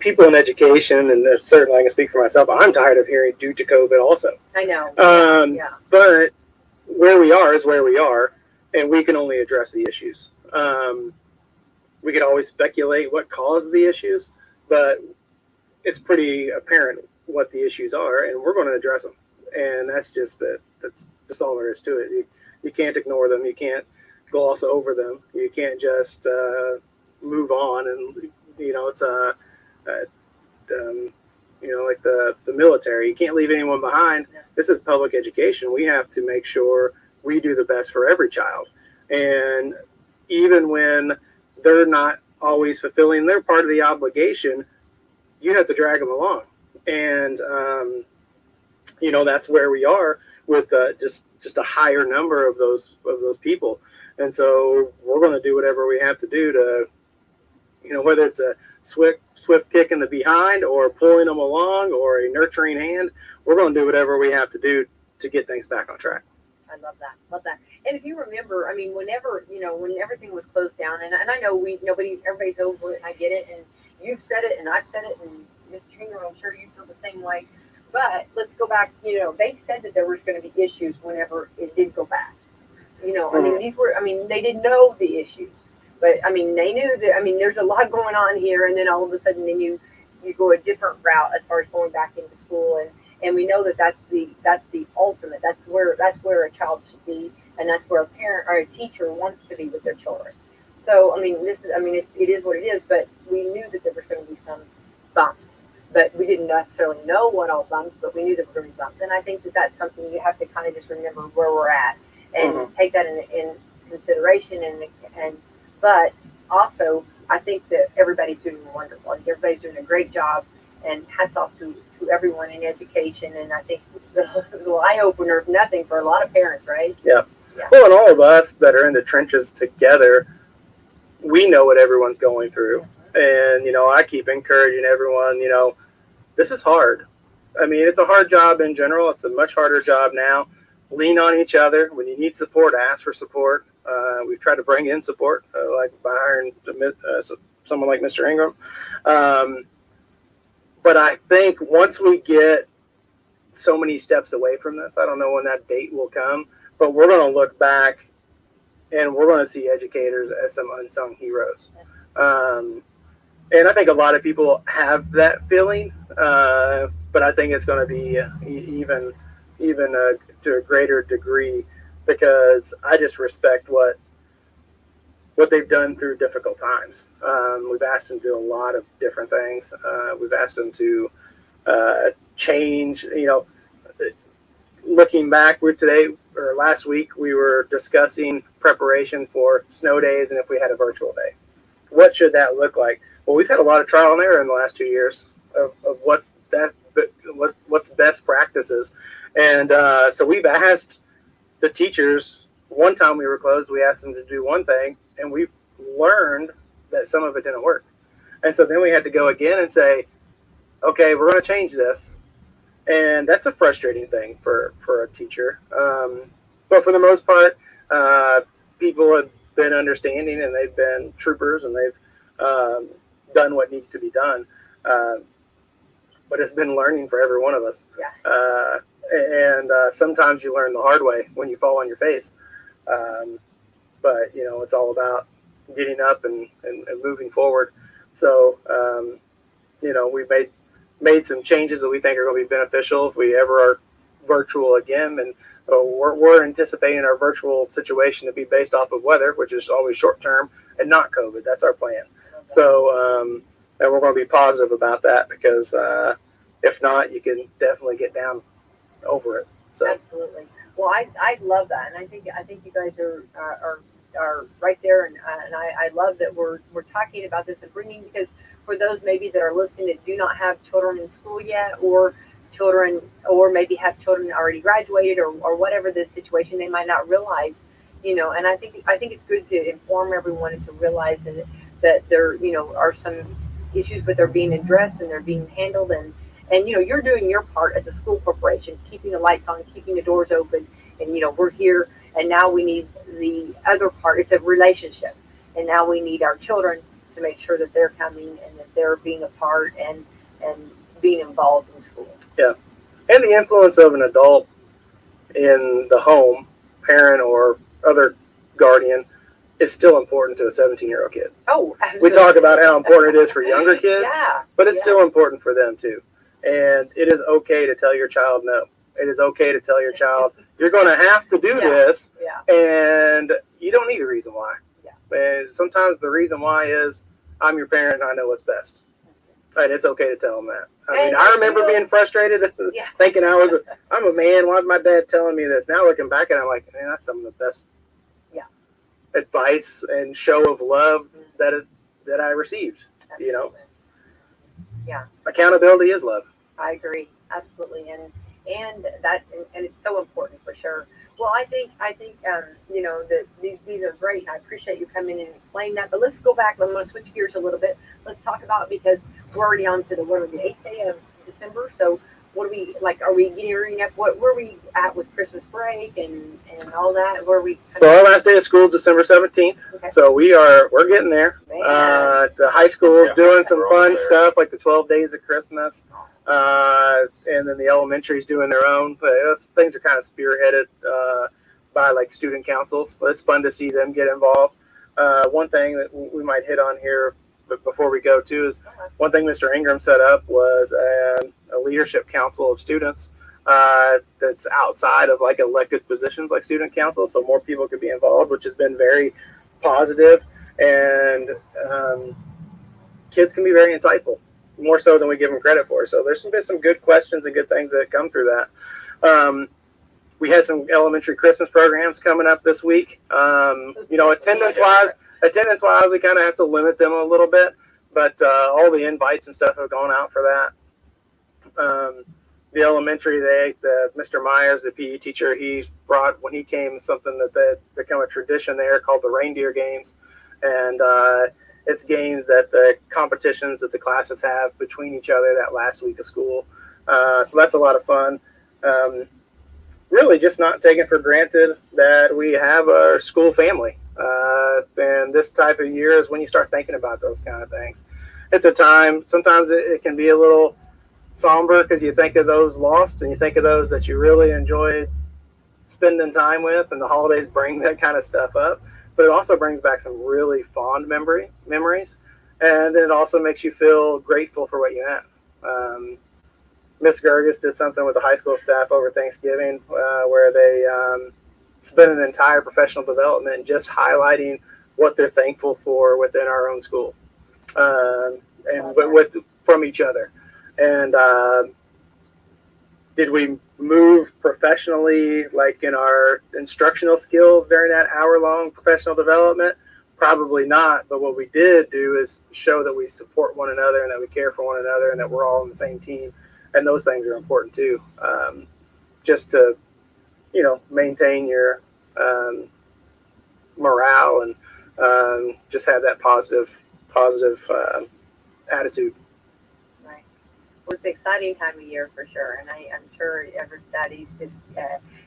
people in education, and certainly I can speak for myself, I'm tired of hearing due to COVID also. I know. But where we are is where we are, and we can only address the issues. We could always speculate what caused the issues, but it's pretty apparent what the issues are, and we're going to address them. And that's just all there is to it. You can't ignore them. You can't gloss over them. You can't just move on. And it's like the military. You can't leave anyone behind. This is public education. We have to make sure we do the best for every child. And even when they're not always fulfilling their part of the obligation, you have to drag them along. And that's where we are with just a higher number of those people. And so we're going to do whatever we have to do to, whether it's a swift kick in the behind or pulling them along or a nurturing hand, we're going to do whatever we have to do to get things back on track. I love that. And if you remember, whenever, when everything was closed down, and I know everybody's over it, and I get it, and you've said it, and I've said it, and Mr. Hinger, I'm sure you feel the same way. But let's go back, they said that there was going to be issues whenever it did go back. They didn't know the issues, but they knew that, there's a lot going on here, and then all of a sudden then you go a different route as far as going back into school, and we know that that's the ultimate. That's where a child should be, and that's where a parent or a teacher wants to be with their children. So it is what it is. But we knew that there was going to be some bumps, but we didn't necessarily know what all bumps. But we knew there were going to be bumps, and I think that that's something you have to kind of just remember where we're at and take that in consideration. But also, I think that everybody's doing wonderful. I think everybody's doing a great job, and hats off to everyone in education. And I think the eye opener, if nothing, for a lot of parents, right? Yeah. Well, and all of us that are in the trenches together, we know what everyone's going through. And, I keep encouraging everyone, this is hard. I mean, it's a hard job in general. It's a much harder job now. Lean on each other. When you need support, ask for support. We've tried to bring in support, like by hiring someone like Mr. Ingram. But I think once we get so many steps away from this, I don't know when that date will come, but we're going to look back and we're going to see educators as some unsung heroes. And I think a lot of people have that feeling, but I think it's going to be even to a greater degree, because I just respect what they've done through difficult times. We've asked them to do a lot of different things. We've asked them to change. Looking back, last week we were discussing preparation for snow days and if we had a virtual day. What should that look like? Well, we've had a lot of trial and error in the last 2 years of what's best practices. And so we've asked the teachers, one time we were closed, we asked them to do one thing, and we've learned that some of it didn't work. And so then we had to go again and say, okay, we're going to change this. And that's a frustrating thing for a teacher. But for the most part, people have been understanding, and they've been troopers, and they've done what needs to be done. But it's been learning for every one of us. Yeah. And sometimes you learn the hard way when you fall on your face. But, it's all about getting up and moving forward. So, we've made some changes that we think are going to be beneficial if we ever are virtual again. And we're anticipating our virtual situation to be based off of weather, which is always short term, and not COVID. That's our plan. So, and we're going to be positive about that, because if not, you can definitely get down over it. So absolutely. Well, I love that, and I think you guys are right there, and I love that we're talking about this and bringing, because for those maybe that are listening that do not have children in school yet, or maybe have children already graduated, or whatever the situation, they might not realize, and I think it's good to inform everyone and to realize that there are some issues, but they're being addressed and they're being handled, and you're doing your part as a school corporation, keeping the lights on, keeping the doors open, and we're here, and now we need the other part. It's a relationship, and now we need our children to make sure that they're coming and that they're being a part and being involved in school. Yeah, and the influence of an adult in the home, parent or other guardian, is still important to a 17-year-old kid. Oh, absolutely. We talk about how important it is for younger kids, yeah, but it's still important for them too. And it is okay to tell your child no. It is okay to tell your child, you're going to have to do this, and you don't need a reason why. Yeah. And sometimes the reason why is, I'm your parent and I know what's best. And it's okay to tell them that. I remember being frustrated, thinking I'm a man. Why is my dad telling me this? Now looking back at it, I'm like, man, that's some of the best advice and show of love that I received. Absolutely. Yeah. Accountability is love. I agree, absolutely, and it's so important for sure. Well, I think that these are great. I appreciate you coming in and explaining that. But let's go back. I'm going to switch gears a little bit. Let's talk about, because we're already on to the 8th day of December. So what are we like? Are we gearing up? Where are we at with Christmas break and all that? Where are we? So our last day of school is December 17th. Okay. So we're getting there. The high school is doing some fun stuff like the 12 days of Christmas. And then the elementary is doing their own. But those things are kind of spearheaded by like student councils. So it's fun to see them get involved. One thing that we might hit on here, but before we go too, is one thing Mr. Ingram set up was a leadership council of students that's outside of like elected positions like student council, so more people could be involved, which has been very positive. And kids can be very insightful, more so than we give them credit for. So there's been some good questions and good things that come through that. We had some elementary Christmas programs coming up this week. Attendance wise, we kind of have to limit them a little bit, but all the invites and stuff have gone out for that. the elementary, Mr. Myers, the PE teacher, he brought, when he came, something that become a tradition there called the reindeer games. And it's games that the competitions that the classes have between each other that last week of school. So that's a lot of fun. Really just not taking for granted that we have a school family. And this type of year is when you start thinking about those kind of things. It's a time, sometimes it can be a little somber because you think of those lost and you think of those that you really enjoyed spending time with, and the holidays bring that kind of stuff up. But it also brings back some really fond memories, and then it also makes you feel grateful for what you have. Miss Gerges did something with the high school staff over Thanksgiving where they spent an entire professional development just highlighting what they're thankful for within our own school and from each other. And did we move professionally, like in our instructional skills during that hour-long professional development? Probably not. But what we did do is show that we support one another and that we care for one another and that we're all on the same team. And those things are important too, just to, maintain your morale and just have that positive attitude. Right. Well, it's an exciting time of year for sure, and I'm sure everybody's just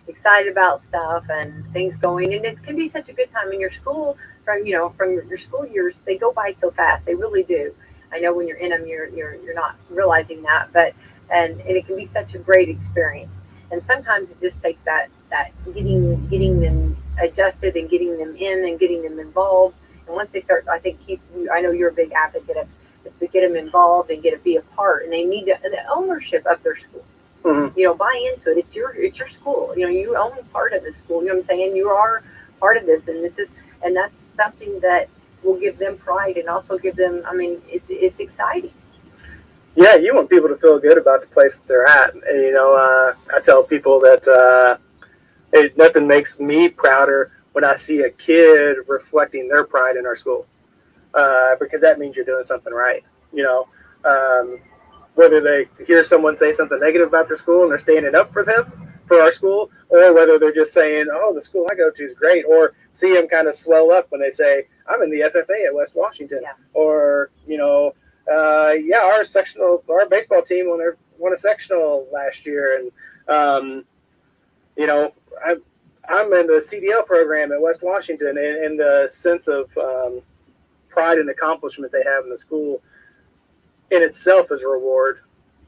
excited about stuff and things going. And it can be such a good time in your school. From your school years, they go by so fast. They really do. I know when you're in them, you're not realizing that, but. And it can be such a great experience. And sometimes it just takes that getting them adjusted and getting them in and getting them involved. And once they start, I know you're a big advocate of to get them involved and be a part. And they need the ownership of their school. Mm-hmm. Buy into it. It's your school. You own part of the school. You know what I'm saying? You are part of this, and that's something that will give them pride and also give them. It's exciting. Yeah, you want people to feel good about the place that they're at. And, I tell people that nothing makes me prouder when I see a kid reflecting their pride in our school, because that means you're doing something right. Whether they hear someone say something negative about their school and they're standing up for our school, or whether they're just saying, oh, the school I go to is great, or see them kind of swell up when they say, I'm in the FFA at West Washington, yeah. Or, our baseball team won a sectional last year, and I'm in the CDL program at West Washington, and the sense of pride and accomplishment they have in the school in itself is a reward,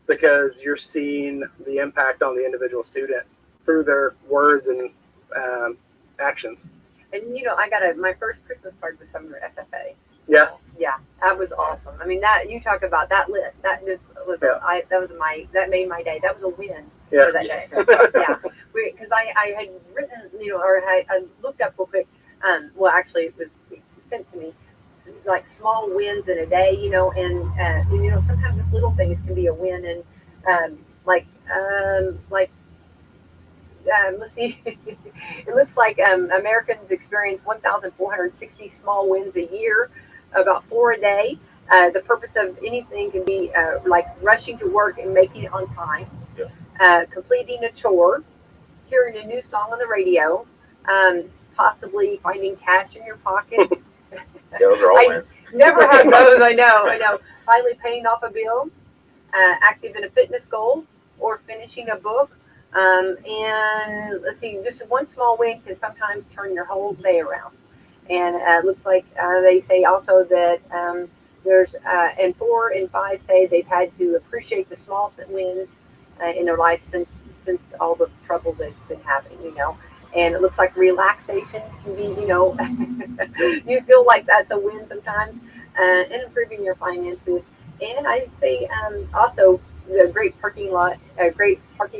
because you're seeing the impact on the individual student through their words and actions. And I got my first Christmas card was from the FFA. Yeah. Yeah, that was awesome. That you talk about that list. That just was that made my day. That was a win for that day. Yeah, because I had written, or I looked up real quick. Actually, it was sent to me, like small wins in a day. And sometimes just little things can be a win. And let's see. It looks like Americans experience 1,460 small wins a year. About 4 a day. The purpose of anything can be like rushing to work and making it on time, completing a chore, hearing a new song on the radio, possibly finding cash in your pocket. Those are all wins. Never had those. I know. Finally paying off a bill, active in a fitness goal, or finishing a book. And let's see, just one small win can sometimes turn your whole day around. And it looks like they say also that there's, and 4 and 5 say they've had to appreciate the small wins in their life since all the trouble they've been having, And it looks like relaxation can be, you feel like that's a win sometimes, and improving your finances. And I'd say also a great parking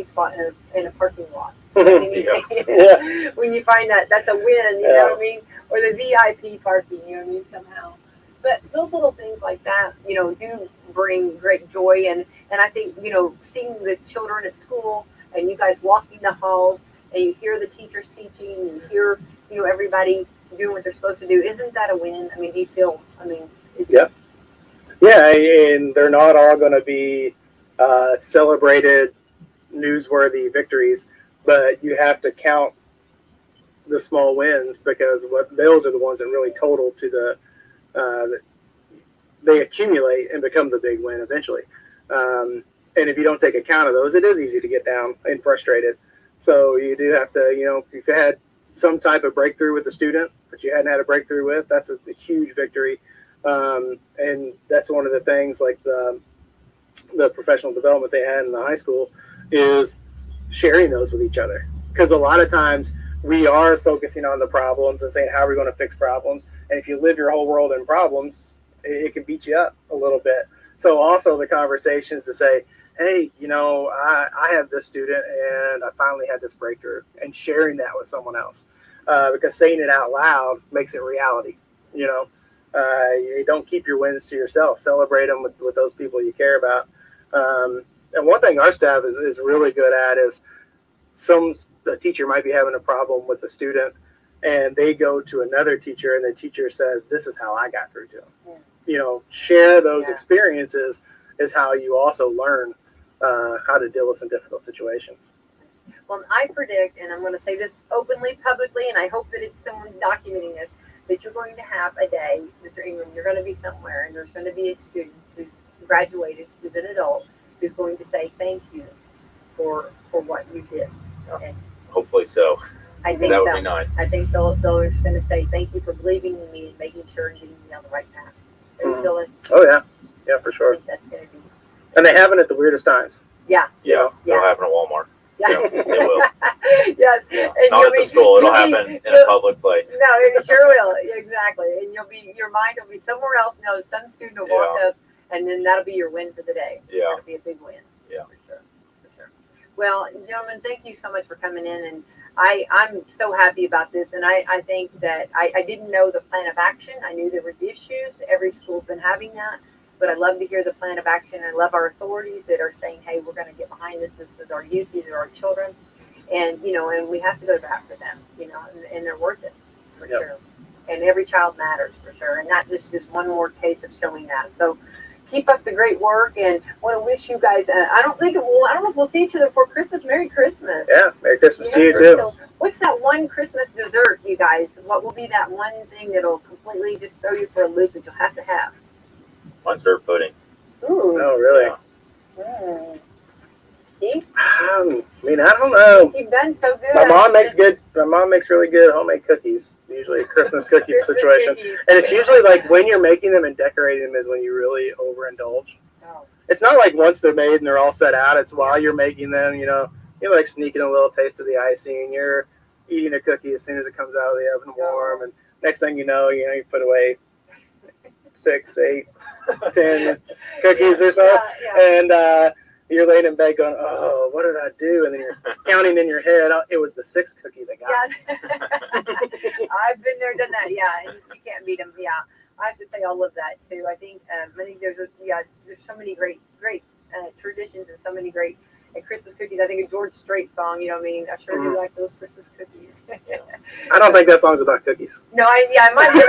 spot in a parking lot. Yeah. When you find that's a win, you know what I mean? Or the VIP parking, somehow. But those little things like that, do bring great joy. And I think, seeing the children at school and you guys walking the halls and you hear the teachers teaching, and you hear, everybody doing what they're supposed to do. Isn't that a win? Do you feel, it's yeah. Yeah, and they're not all going to be celebrated newsworthy victories, but you have to count the small wins, because those are the ones that really total to they accumulate and become the big win eventually. And if you don't take account of those, it is easy to get down and frustrated. So you do have to, if you had some type of breakthrough with the student that you hadn't had a breakthrough with, that's a huge victory. And that's one of the things, like the professional development they had in the high school, is sharing those with each other. Because a lot of times we are focusing on the problems and saying, how are we going to fix problems? And if you live your whole world in problems, it can beat you up a little bit. So also the conversations to say, hey, I have this student and I finally had this breakthrough, and sharing that with someone else. Because saying it out loud makes it reality. You don't keep your wins to yourself. Celebrate them with those people you care about. And one thing our staff is really good at is, the teacher might be having a problem with a student, and they go to another teacher, and the teacher says, this is how I got through to them. Share those experiences is how you also learn how to deal with some difficult situations. Well, I predict, and I'm going to say this openly, publicly, and I hope that it's someone documenting this, that you're going to have a day, Mr. Ingram, you're going to be somewhere, and there's going to be a student who's graduated, who's an adult, who's going to say thank you for what you did. Okay. Hopefully so. I think that so. would be nice. I think they're just going to say thank you for believing in me and making sure and getting me on the right path. Oh yeah, for sure. I think that's going to be. And they happen at the weirdest times. Yeah. It'll happen at Walmart. Yeah. It will. Yes. Yeah. And Not at the school. It'll happen in a public place. No, it sure will. Exactly. And your mind will be somewhere else. No, some student will walk up, and then that'll be your win for the day. Yeah. That'll be a big win. Yeah. For sure. Well, gentlemen, thank you so much for coming in, and I'm so happy about this. And I think that I didn't know the plan of action. I knew there was issues. Every school's been having that. But I love to hear the plan of action. I love our authorities that are saying, hey, we're going to get behind this. This is our youth. These are our children. And, and we have to go to bat for them, and they're worth it for sure. And every child matters for sure. And that is just one more case of showing that. So keep up the great work, and want to wish you guys, I don't know if we'll see each other before Christmas. Merry Christmas. Yeah, Merry Christmas to you too. So what's that one Christmas dessert, you guys? What will be that one thing that'll completely just throw you for a loop that you'll have to have? Mine's dirt pudding. Ooh. Oh, really? Mm. Keith? I don't know. You've done so good. My mom makes really good homemade cookies. Usually a Christmas cookie situation. Cookies. And it's usually like when you're making them and decorating them is when you really overindulge. Oh. It's not like once they're made and they're all set out. It's while you're making them, you're like sneaking a little taste of the icing. You're eating a cookie as soon as it comes out of the oven warm. And next thing you know, you put away 6, 8, 10 cookies or so. Yeah. And you're laying in bed going, oh, what did I do? And then you're counting in your head, oh, it was the 6th cookie that got me. I've been there, done that. Yeah, and you can't beat them. Yeah, I have to say I love that too. I think there's so many great traditions and so many great Christmas cookies. I think a George Strait song. I sure do like those Christmas cookies. I don't think that song's about cookies. No, I might be.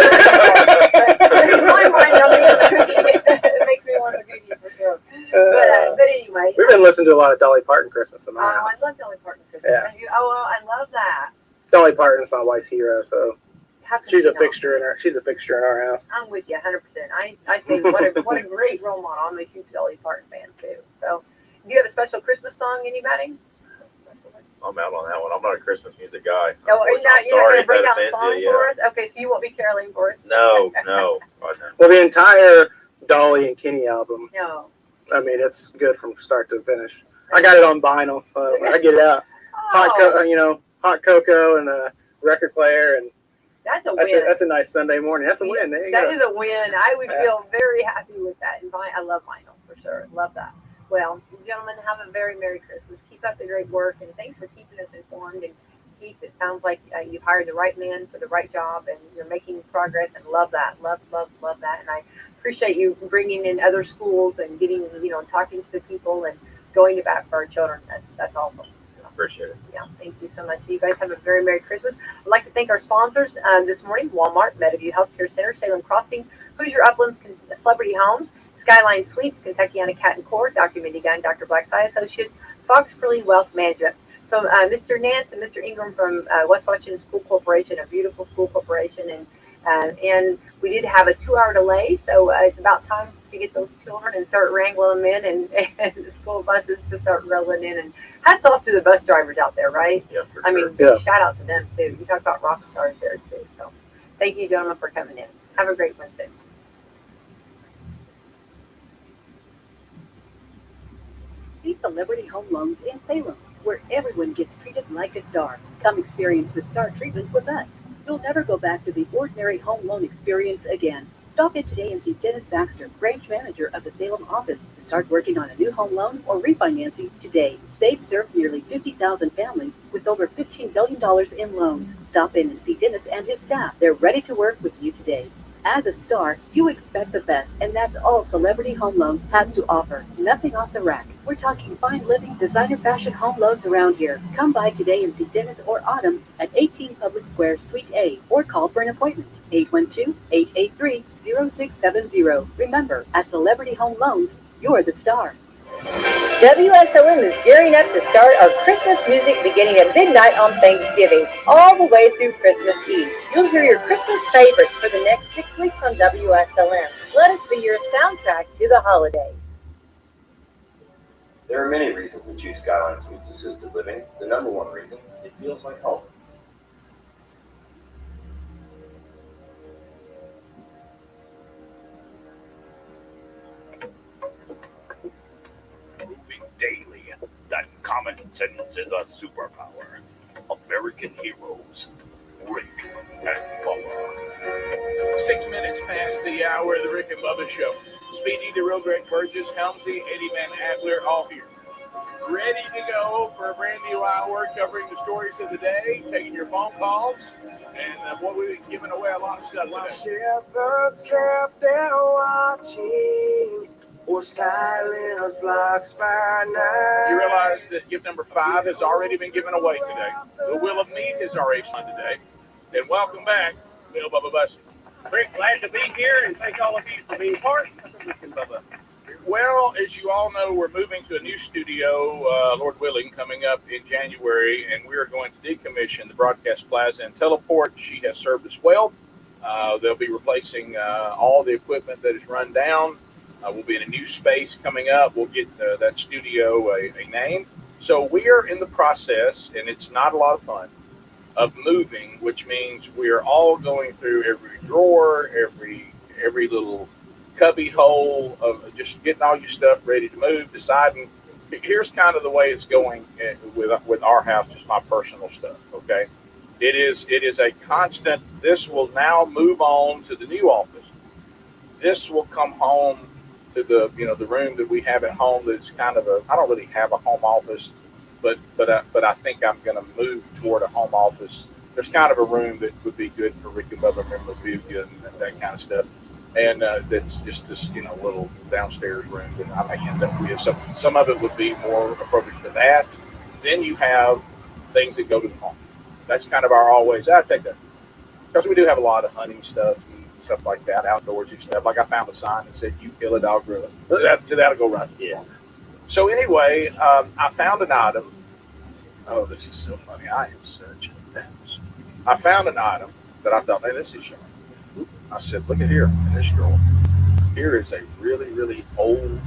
But in my mind, I'll make a cookie. It makes me want a cookie for sure. But anyway. We've been listening to a lot of Dolly Parton Christmas in my house. I love Dolly Parton Christmas. Yeah. I love that. Dolly Parton's my wife's hero, so she's a not? fixture in our house. I'm with you 100%. I say what a great role model. I'm a huge Dolly Parton fan too. So, do you have a special Christmas song, anybody? I'm out on that one. I'm not a Christmas music guy. Oh, you're not going to break out a song for us? Okay, so you won't be caroling for us? No. Well, the entire Dolly and Kenny album. No. It's good from start to finish. I got it on vinyl, so I get it out. Hot cocoa and a record player, and that's a win. That's a nice Sunday morning. That's a win. There you go. That is a win. I would feel very happy with that. And I love vinyl for sure. Love that. Well, gentlemen, have a very Merry Christmas. Keep up the great work, and thanks for keeping us informed. And Keith, it sounds like you've hired the right man for the right job, and you're making progress, and love that. Love that. And I appreciate you bringing in other schools and getting, talking to the people and going to bat for our children. That's awesome. Appreciate it. Yeah, thank you so much. You guys have a very Merry Christmas. I'd like to thank our sponsors this morning: Walmart, Meadowview Healthcare Center, Salem Crossing, Hoosier Upland Celebrity Homes, Skyline Suites, Kentuckiana Cat and Court, Dr. Mindy Gunn, Dr. Black's Eye Associates, Fox Curly Wealth Management. So Mr. Nance and Mr. Ingram from West Washington School Corporation, a beautiful school corporation, and we did have a 2-hour delay, so it's about time to get those children and start wrangling them in, and the school buses to start rolling in. And hats off to the bus drivers out there, right? Yeah, for I sure. mean, Yeah. shout out to them too. You talk about rock stars there too. So thank you, gentlemen, for coming in. Have a great Wednesday. See Celebrity Home Loans in Salem, where everyone gets treated like a star. Come experience the star treatment with us. You'll never go back to the ordinary home loan experience again. Stop in today and see Dennis Baxter, branch manager of the Salem office, to start working on a new home loan or refinancing today. They've served nearly 50,000 families with over $15 billion in loans. Stop in and see Dennis and his staff. They're ready to work with you today. As a star, you expect the best, and that's all Celebrity Home Loans has to offer. Nothing off the rack. We're talking fine living, designer fashion home loans around here. Come by today and see Dennis or Autumn at 18 Public Square, Suite A, or call for an appointment. 812-883-0670. Remember, at Celebrity Home Loans, you're the star. WSLM is gearing up to start our Christmas music beginning at midnight on Thanksgiving, all the way through Christmas Eve. You'll hear your Christmas favorites for the next 6 weeks on WSLM. Let us be your soundtrack to the holidays. There are many reasons to choose Skyline Suites Assisted Living. The number one reason, it feels like home. Moving daily, that common sense is a superpower. American heroes, Rick and Bubba. 6 minutes past the hour of the Rick and Bubba Show. Speedy, the real Greg Burgess, Helmsy, Eddie Van Adler, all here. Ready to go for a brand new hour covering the stories of the day, taking your phone calls, and what we've been giving away a lot of stuff today. Shepherds kept their watching, or silent flocks by night. You realize that gift number 5 has already been given away today. The Wheel of Meat is our age line today. And welcome back, Bill Bubba Bussy. Rick, glad to be here, and thank all of you for being part of the Rick and Bubba. Well, as you all know, we're moving to a new studio, Lord willing, coming up in January, and we are going to decommission the broadcast plaza and teleport. She has served us well. They'll be replacing all the equipment that is run down. We'll be in a new space coming up. We'll get that studio a name. So we are in the process, and it's not a lot of fun, of moving, which means we are all going through every drawer, every little cubby hole of just getting all your stuff ready to move, deciding. Here's kind of the way it's going with our house, just my personal stuff, okay? It is a constant. This will now move on to the new office. This will come home to the room that we have at home. That's kind of I don't really have a home office, but I think I'm going to move toward a home office. There's kind of a room that would be good for Rick and Bubba memorabilia and that kind of stuff. And that's just this, little downstairs room that I may end up with. Some of it would be more appropriate for that. Then you have things that go to the farm. That's kind of our always. I take that because we do have a lot of hunting stuff and stuff like that, outdoorsy stuff. Like I found a sign that said, "You kill it, I'll grill it." So that'll go right. Yeah. So anyway, I found an item. Oh, this is so funny. I am such a mess. I found an item that I thought, man, this is young. I said, look at here in this drawer. Here is a really, really old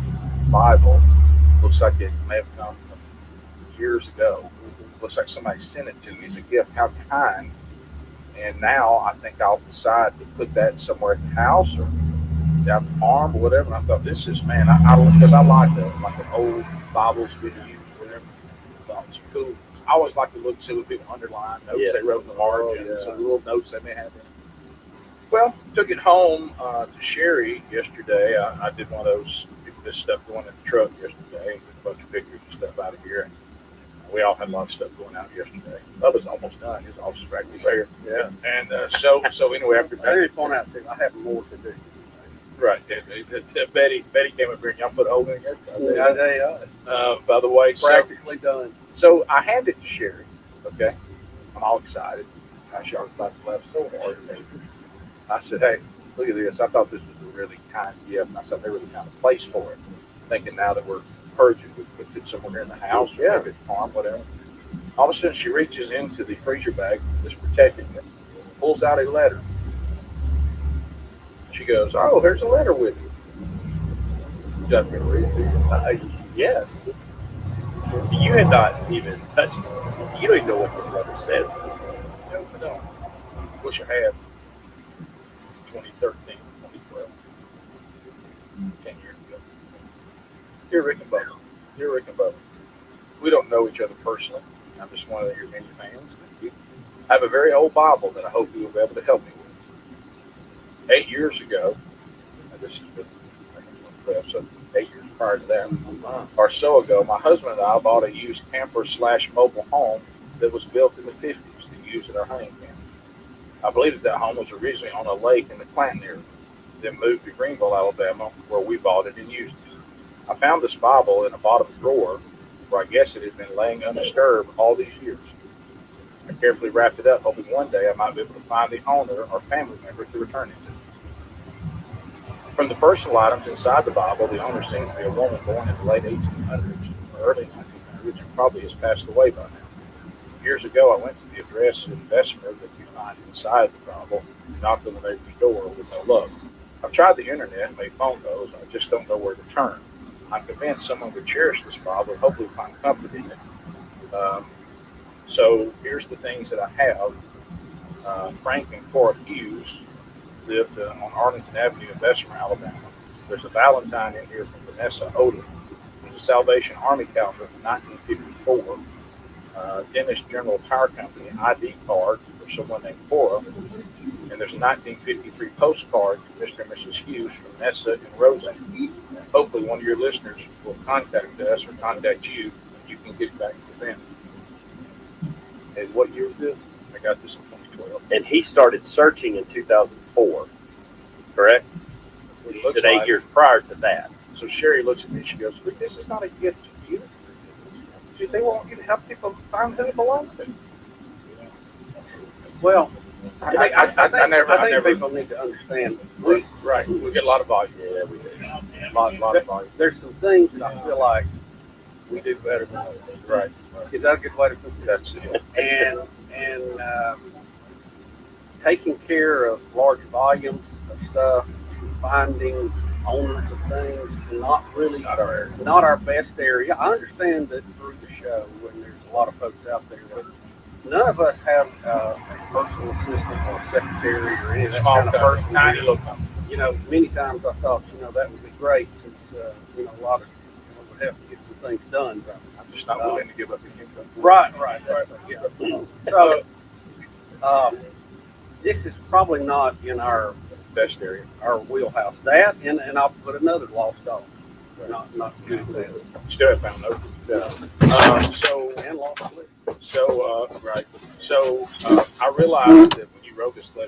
Bible. Looks like it may have come from years ago. Looks like somebody sent it to me as a gift. How kind. And now I think I'll decide to put that somewhere at the house or down the farm or whatever. And I thought, this is, man, because I like the old Bibles we use, whatever. I thought it was cool. I always like to look, see what people underline, notes they wrote in the margin, some little notes they may have in it. Well, took it home to Sherry yesterday. I did one of those, this stuff going in the truck yesterday, a bunch of pictures and stuff out of here. And we all had a lot of stuff going out yesterday. Bubba's almost done. His office practically there. Yeah. And so anyway, after I did point out too, I have more to do. Right. Betty came up here and y'all put a hole in it. By the way, Practically done. So I handed it to Sherry. Okay. I'm all excited. I sure was about to laugh so hard. I said, hey, look at this. I thought this was a really kind gift. And I said, they really found a place for it. Thinking now that we're purge it. We put it somewhere in the house or maybe at the farm, whatever. All of a sudden, she reaches into the freezer bag that's protecting it, pulls out a letter. She goes, "Oh, there's a letter with you." You got me to read it. Yes. So you had not even touched it. You don't even know what this letter says. No, I don't. Wish I had. 2013, 2012. 10 years ago. Dear Rick and Bubba. Dear Rick and Bubba. We don't know each other personally. I'm just one of your many fans. I have a very old Bible that I hope you will be able to help me with. 8 years ago, and this has been 12, so 8 years prior to that, or so ago, my husband and I bought a used camper/mobile home that was built in the 50s to use at our hunting camp. I believe that home was originally on a lake in the Clanton area, then moved to Greenville, Alabama, where we bought it and used it. I found this Bible in a bottom drawer where I guess it had been laying undisturbed all these years. I carefully wrapped it up, hoping one day I might be able to find the owner or family member to return it to. From the personal items inside the Bible, the owner seems to be a woman born in the late 1800s or early 1900s and probably has passed away by now. Years ago, I went to the address in Bessemer that you find inside the Bible, knocked on the neighbor's door with no luck. I've tried the internet and made phone calls, I just don't know where to turn. I'm convinced someone would cherish this Bible and hopefully find comfort in it. So here's the things that I have. Frank and Cora Hughes lived on Arlington Avenue in Bessemer, Alabama. There's a Valentine in here from Vanessa Odom. There's a Salvation Army calendar from 1954. Dennis General Tire Company ID card for someone named Cora. And there's a 1953 postcard to Mr. and Mrs. Hughes from Nessa and Roseanne. Hopefully one of your listeners will contact us or contact you, and you can get back to them. And what year was this? I got this in 2012. And he started searching in 2004, correct? You said 8 years prior to that. So Sherry looks at me and she goes, "Rick, this is not a gift to you. They want you to help people find who it belongs to." Well, I think never people need to understand. We get a lot of volume. Yeah, we do. A lot of volume. There's some things that I feel like we do better than others. Right. Is that a good way to put it? That's it. And taking care of large volumes of stuff, finding owners of things, not our best area. I understand that through the show, when there's a lot of folks out there that none of us have a personal assistant or secretary or any of that kind of person. You know, many times I thought, that would be great since, a lot of would have to get some things done. But I'm just not willing to give up the income. Right. Yeah. So, this is probably not in our best area, our wheelhouse. That, and I'll put another lost dog. Not good with that. Still have found no. And lost liver. So I realized that when you wrote this letter